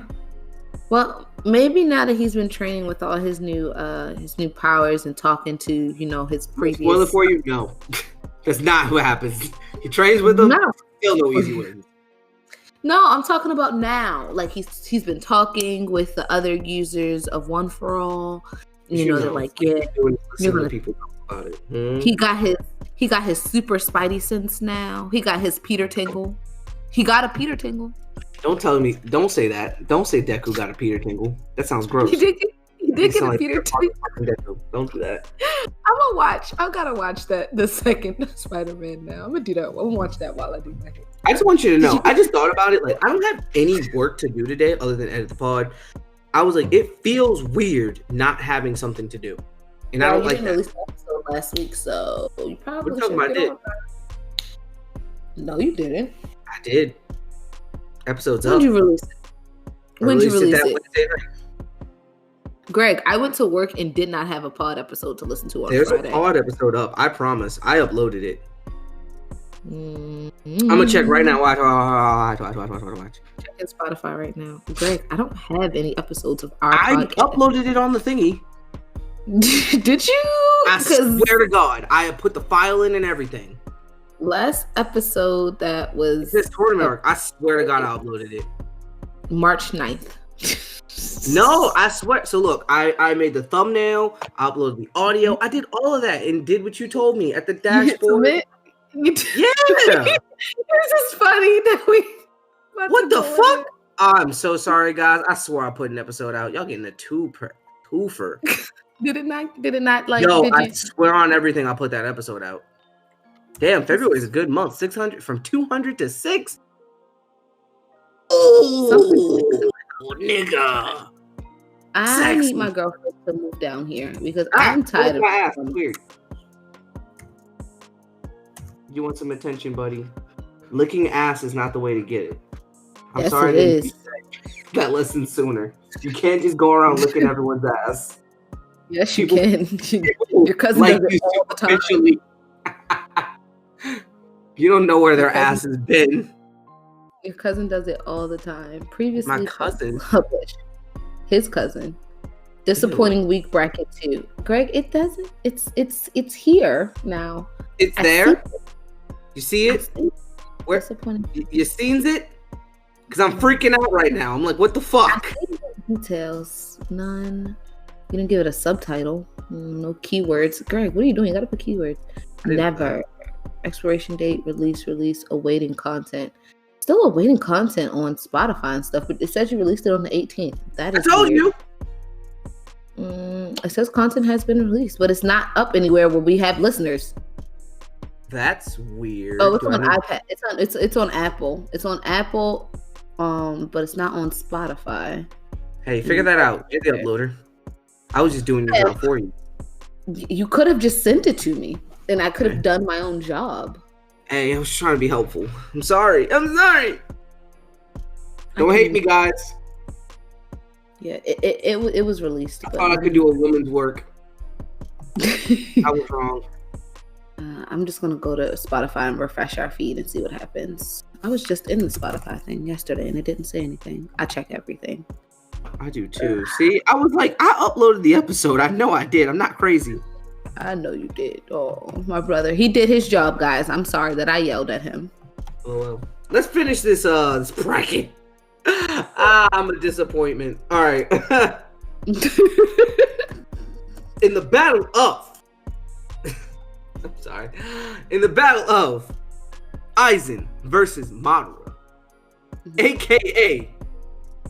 Well, maybe now that he's been training with all his new powers and talking to, you know, his previous. Spoiler for you? No, that's not what happens. He trains with them. No. Still no easy wins. No, I'm talking about now. Like he's been talking with the other users of One for All. You know, they're like, yeah, people about it. He got his super Spidey sense now. He got his Peter Tingle. He got a Peter Tingle. Don't say that. Don't say Deku got a Peter Tingle. That sounds gross. He did get a Peter Tingle. Don't do that. I gotta watch the second Spider-Man now. I'm gonna do that. I'm gonna watch that while I do my hair. I just want you to know. I just thought about it. Like, I don't have any work to do today other than edit the pod. I was like, it feels weird not having something to do, and I don't like that. Release the episode last week, so you probably should. I did. No, you didn't. I did. Episode's up. When did you release it? When did you release it? Wednesday night. Greg, I went to work and did not have a pod episode to listen to on There's Friday. A pod episode up. I promise. I uploaded it. I'm gonna check right now. Watch. Check in Spotify right now. Greg, I don't have any episodes of our podcast. I uploaded it on the thingy. Did you? I swear to God, I put the file in and everything. last episode that was This tournament arc, I swear to God, I uploaded it. March 9th. No, I swear. So look, I made the thumbnail, I uploaded the audio, I did all of that and did what you told me at the dashboard. Yeah. This is funny that we. What the fuck? I'm so sorry, guys. I swore I put an episode out. Y'all getting a twofer. Did it not like? Yo, I swear on everything, I put that episode out. Damn, February is a good month. 600 from 200 to 6. Oh, nigga. I need my girlfriend to move down here because I'm tired of my ass. Weird. You want some attention, buddy? Licking ass is not the way to get it. I'm sorry it is. That lesson sooner. You can't just go around licking everyone's ass. Yes, you can. Your cousin does it all the time. You don't know where their ass has been. Your cousin does it all the time. Previously, my cousin, his cousin. Disappointing week bracket too, Greg. It doesn't. It's here now. It's there. You see it? Where? Disappointing. You seen it? Because I'm freaking out right now. I'm like, what the fuck? Details. None. You didn't give it a subtitle. No keywords. Greg, what are you doing? You gotta put keywords. Never. Expiration date, release, awaiting content. Still awaiting content on Spotify and stuff, but it says you released it on the 18th. That is I told weird. you. It says content has been released, but it's not up anywhere where we have listeners. That's weird. Oh, it's on iPad. It's on Apple. It's on Apple, but it's not on Spotify. Hey, figure that out. Get the uploader. I was just doing your job for you. You could have just sent it to me, and I could have done my own job. Hey, I was trying to be helpful. I'm sorry. Don't hate me, guys. Yeah, it was released. I thought I could do a woman's work. I was wrong. I'm just gonna go to Spotify and refresh our feed and see what happens. I was just in the Spotify thing yesterday and it didn't say anything. I check everything. I do too. See, I was like, I uploaded the episode. I know I did. I'm not crazy. I know you did. Oh, my brother. He did his job, guys. I'm sorry that I yelled at him. Oh, well. Let's finish this bracket. I'm a disappointment. All right. In the battle of... I'm sorry. In the battle of Aizen versus Madara, a.k.a.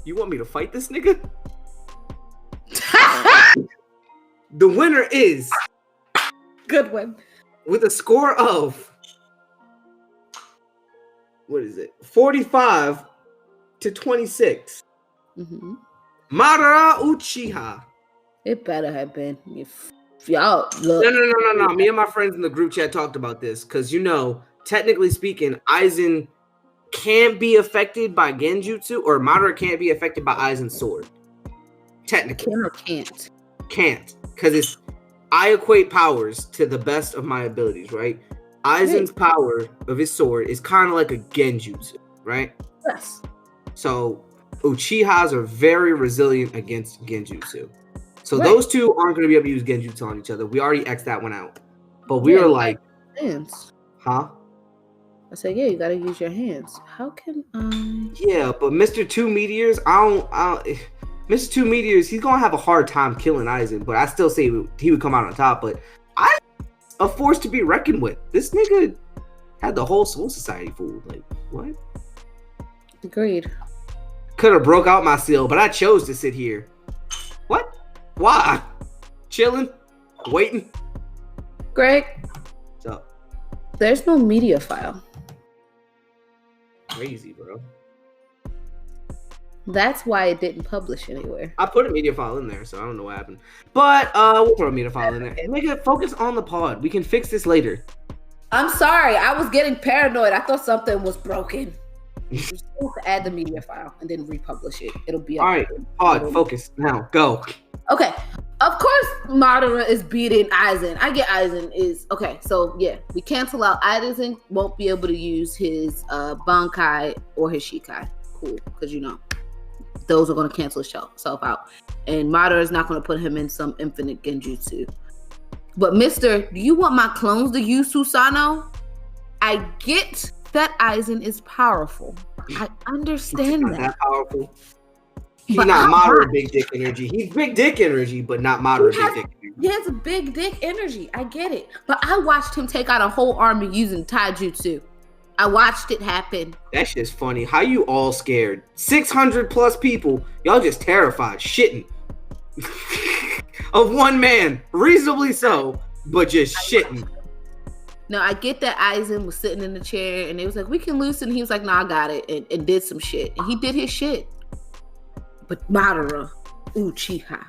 You want me to fight this nigga? The winner is... Good one. With a score of... What is it? 45 to 26. Mm-hmm. Madara Uchiha. It better have been. If y'all look. No. Me and my friends in the group chat talked about this because, technically speaking, Aizen can't be affected by Genjutsu, or Madara can't be affected by Aizen's sword. Technically. Can or can't? Can't. Because I equate powers to the best of my abilities, right? Aizen's power of his sword is kind of like a Genjutsu, right? Yes. So Uchihas are very resilient against Genjutsu. So those two aren't going to be able to use Genjutsu on each other. We already X'd that one out. But we were like... Hands. Huh? I said, yeah, you got to use your hands. How can I... Yeah, but Mr. Two Meteors, Mr. Two Meteors, he's going to have a hard time killing Aizen, but I still say he would come out on top. But a force to be reckoned with. This nigga had the whole Soul Society fooled. Like, what? Agreed. Could have broke out my seal, but I chose to sit here. What? Why? Chilling? Waiting? Greg? So, there's no media file. Crazy, bro. That's why it didn't publish anywhere. I put a media file in there, so I don't know what happened. But we'll throw a media file in there. Make it focus on the pod. We can fix this later. I'm sorry. I was getting paranoid. I thought something was broken. You're supposed to add the media file and then republish it. It'll be all right. Pod, focus now. Go. Okay. Of course, Madara is beating Aizen. I get Aizen is okay. So yeah, we cancel out Aizen. Won't be able to use his Bankai or his Shikai. Cool, because those are going to cancel itself out. And Madara is not going to put him in some infinite Genjutsu. But Mister, do you want my clones to use Susanoo? I get that Aizen is powerful. I understand He's not that powerful. He's But not I moderate watched. big dick energy. He's big dick energy, but not moderate big dick energy. He has a big dick energy. I get it. But I watched him take out a whole army using taijutsu. I watched it happen. That shit's funny. How you all scared? 600 plus people. Y'all just terrified, shitting. Of one man. Reasonably so, but just shitting. No, I get that Aizen was sitting in the chair and it was like, we can loosen. He was like, no, I got it. And did some shit. And he did his shit. But Madara, Uchiha.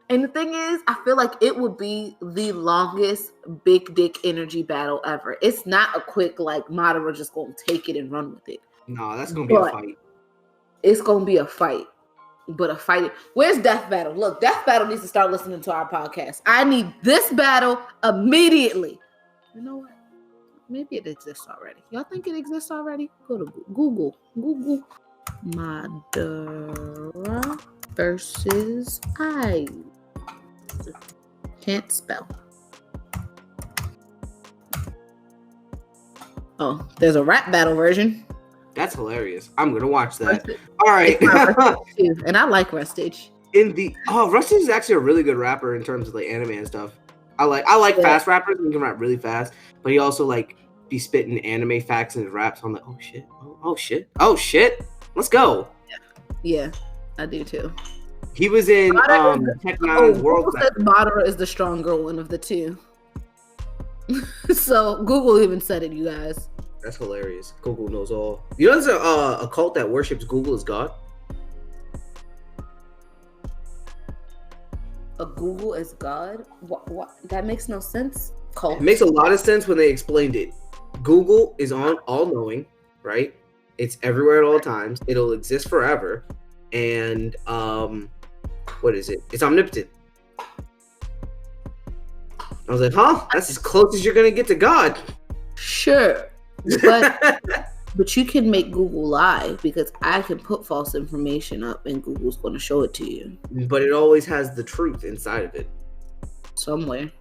And the thing is, I feel like it would be the longest big dick energy battle ever. It's not a quick, like, Madara just gonna take it and run with it. No, that's gonna be a fight. It's gonna be a fight. But a fight. Where's Death Battle? Look, Death Battle needs to start listening to our podcast. I need this battle immediately. You know what? Maybe it exists already. Y'all think it exists already? Go to Google. Google Madara versus I. Can't spell. Oh, there's a rap battle version. That's hilarious. I'm gonna watch that. All right. And I like Rustage. Rustage is actually a really good rapper in terms of like anime and stuff. I like fast rappers. He can rap really fast, but he also like be spitting anime facts in his raps. I'm like, oh shit. Let's go. Yeah, I do too. He was in Tech Nine's World. Said Madara is the stronger one of the two. So Google even said it, you guys. That's hilarious. Google knows all. You know, there's a cult that worships Google as God. A Google as God? What? That makes no sense. Cult. It makes a lot of sense when they explained it. Google is all-knowing, right? It's everywhere at all times. It'll exist forever. And what is it? It's omnipotent. I was like, huh? That's as close as you're gonna get to God. Sure. But you can make Google lie because I can put false information up and Google's going to show it to you. But it always has the truth inside of it. Somewhere.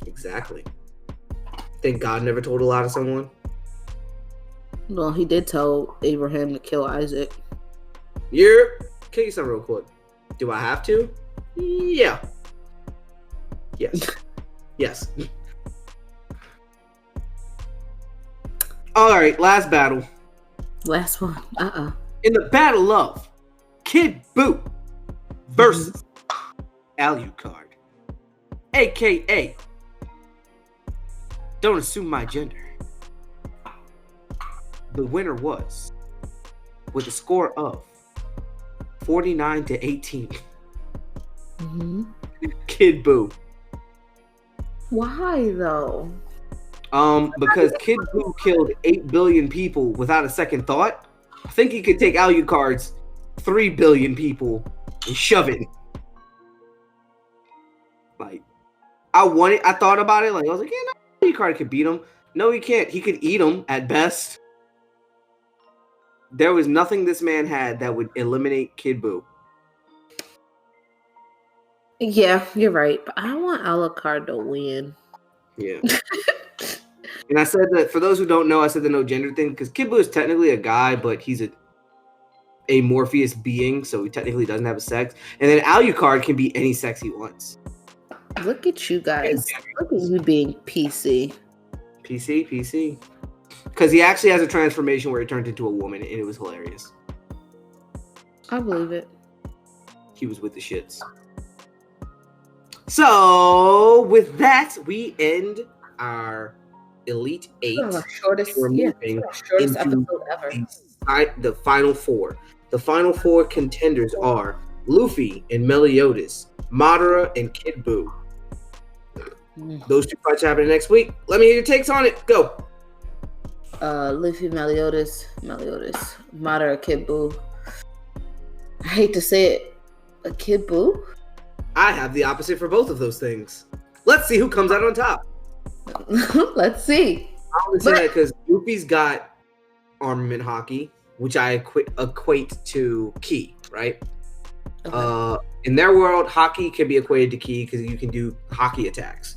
Exactly. Think God never told a lie to someone? Well, he did tell Abraham to kill Isaac. Kill you something real quick. Do I have to? Yeah. Yes. Yes. All right, last battle. Last one. In the battle of Kid Buu versus Alucard, aka Don't Assume My Gender. The winner was with a score of 49-18. Kid Buu. Why though? Because Kid Buu killed 8 billion people without a second thought. I think he could take Alucard's 3 billion people and shove it. Like, I thought about it. Like, I was like, yeah, no, Alucard could beat him. No, he can't. He could eat him at best. There was nothing this man had that would eliminate Kid Buu. Yeah, you're right. But I want Alucard to win. Yeah. And I said that, for those who don't know, I said the no gender thing because Kid Buu is technically a guy, but he's a Morpheus being, so he technically doesn't have a sex. And then Alucard can be any sex he wants. Look at you guys. Look at you being PC. PC. Because he actually has a transformation where he turned into a woman, and it was hilarious. I believe it. He was with the shits. So, with that, we end our Elite Eight. Shortest episode ever. The final four. The final four contenders are Luffy and Meliodas, Madara and Kid Buu. Those two fights are happening next week. Let me hear your takes on it. Go. Luffy, Meliodas, Madara, Kid Buu. I hate to say it, a Kid Buu? I have the opposite for both of those things. Let's see who comes out on top. Let's see. I only say that because Luffy's got armament hockey, which I equate to ki, right? Okay. In their world, hockey can be equated to ki because you can do hockey attacks.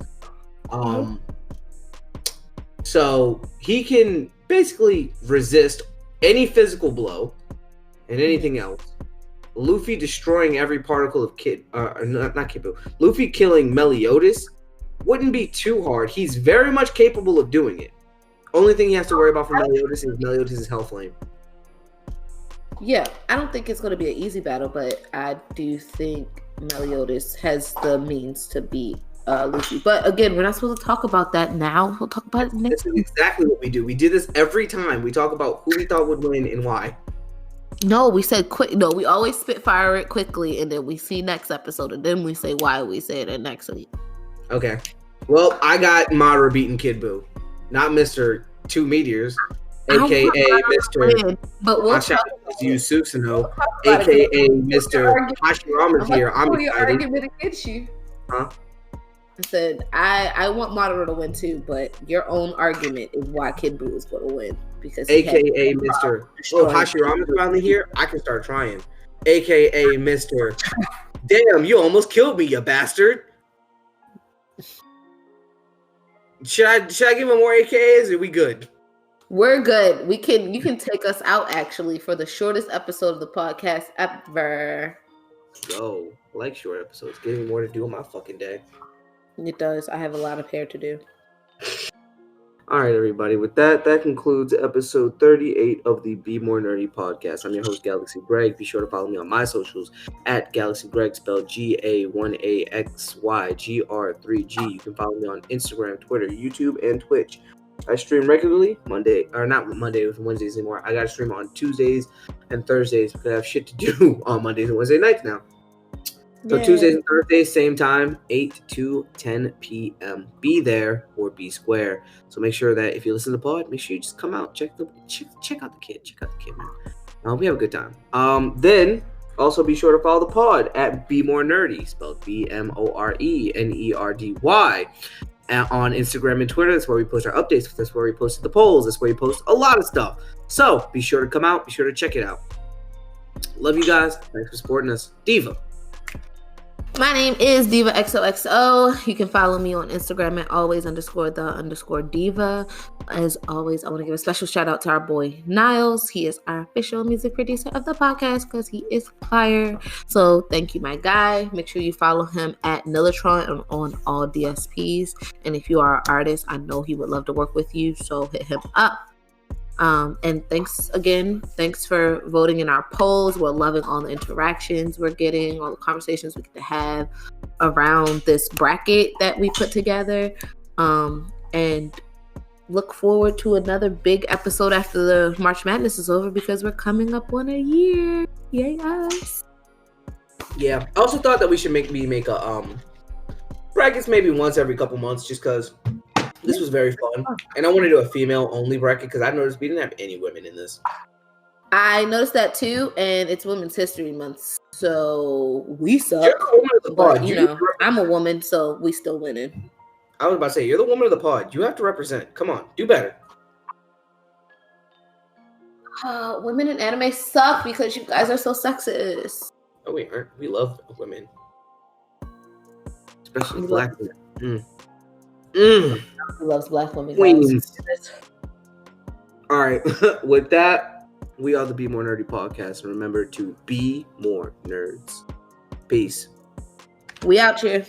So he can basically resist any physical blow and anything else. Luffy destroying every particle of not Kid Buu. Luffy killing Meliodas wouldn't be too hard. He's very much capable of doing it. Only thing he has to worry about for Meliodas is Meliodas' Hell Flame. Yeah, I don't think it's going to be an easy battle, but I do think Meliodas has the means to beat Luffy. But again, we're not supposed to talk about that now. We'll talk about it next. This is exactly what we do. We do this every time. We talk about who we thought would win and why. No, we said quick. No, we always spitfire it quickly, and then we see next episode, and then we say why we said it next week. Okay. Well, I got Madara beating Kid Buu, not Mr. Two Meteors, aka Mr. But we'll Yu Susanoo, aka Mr. Hashirama's here. I'm your argument against you. Huh? I said I want Madara to win too, but your own argument is why Kid Buu is going to win because aka Mr. Oh, Hashirama's finally here. I can start trying. Aka Mr. Damn, you almost killed me, you bastard. Should I give him more AKAs? Or are we good? We're good. You can take us out actually for the shortest episode of the podcast ever. Yo, I like short episodes. Give me more to do on my fucking day. It does. I have a lot of hair to do. All right, everybody. With that concludes episode 38 of the Be More Nerdy podcast. I'm your host, Galaxy Greg. Be sure to follow me on my socials at Galaxy Greg, spelled GA1AXYGR3G. You can follow me on Instagram, Twitter, YouTube, and Twitch. I stream regularly not Wednesdays anymore. I got to stream on Tuesdays and Thursdays because I have shit to do on Mondays and Wednesday nights now. So Yay. Tuesdays and Thursdays, same time, 8 to 10 p.m. Be there or be square. So make sure that if you listen to the pod, make sure you just come out, check out the kid. Check out the kid, man. We have a good time. Then also be sure to follow the pod at Be More Nerdy, spelled BMORENERDY. On Instagram and Twitter. That's where we post our updates. That's where we post the polls. That's where we post a lot of stuff. So be sure to come out. Be sure to check it out. Love you guys. Thanks for supporting us. Diva. My name is Diva XOXO. You can follow me on Instagram at always_the_diva. As always, I want to give a special shout out to our boy Niles. He is our official music producer of the podcast because he is fire. So thank you, my guy. Make sure you follow him at Nillatron on all DSPs. And if you are an artist, I know he would love to work with you. So hit him up. And thanks for voting in our polls. We're loving all the interactions we're getting, all the conversations we get to have around this bracket that we put together. And look forward to another big episode after the March Madness is over because we're coming up on a year. Yay us. Yeah. I also thought that we should make a brackets maybe once every couple months just because this was very fun. And I want to do a female-only bracket because I noticed we didn't have any women in this. I noticed that too, and it's Women's History Month, so we suck. You're the woman of the pod. But, you know, I'm a woman, so we still winning. I was about to say, you're the woman of the pod. You have to represent. Come on, do better. Women in anime suck because you guys are so sexist. Oh, we aren't. We love women. Especially black women. He loves black women. Queens. All right. With that, we are the Be More Nerdy podcast. And remember to be more nerds. Peace. We out here.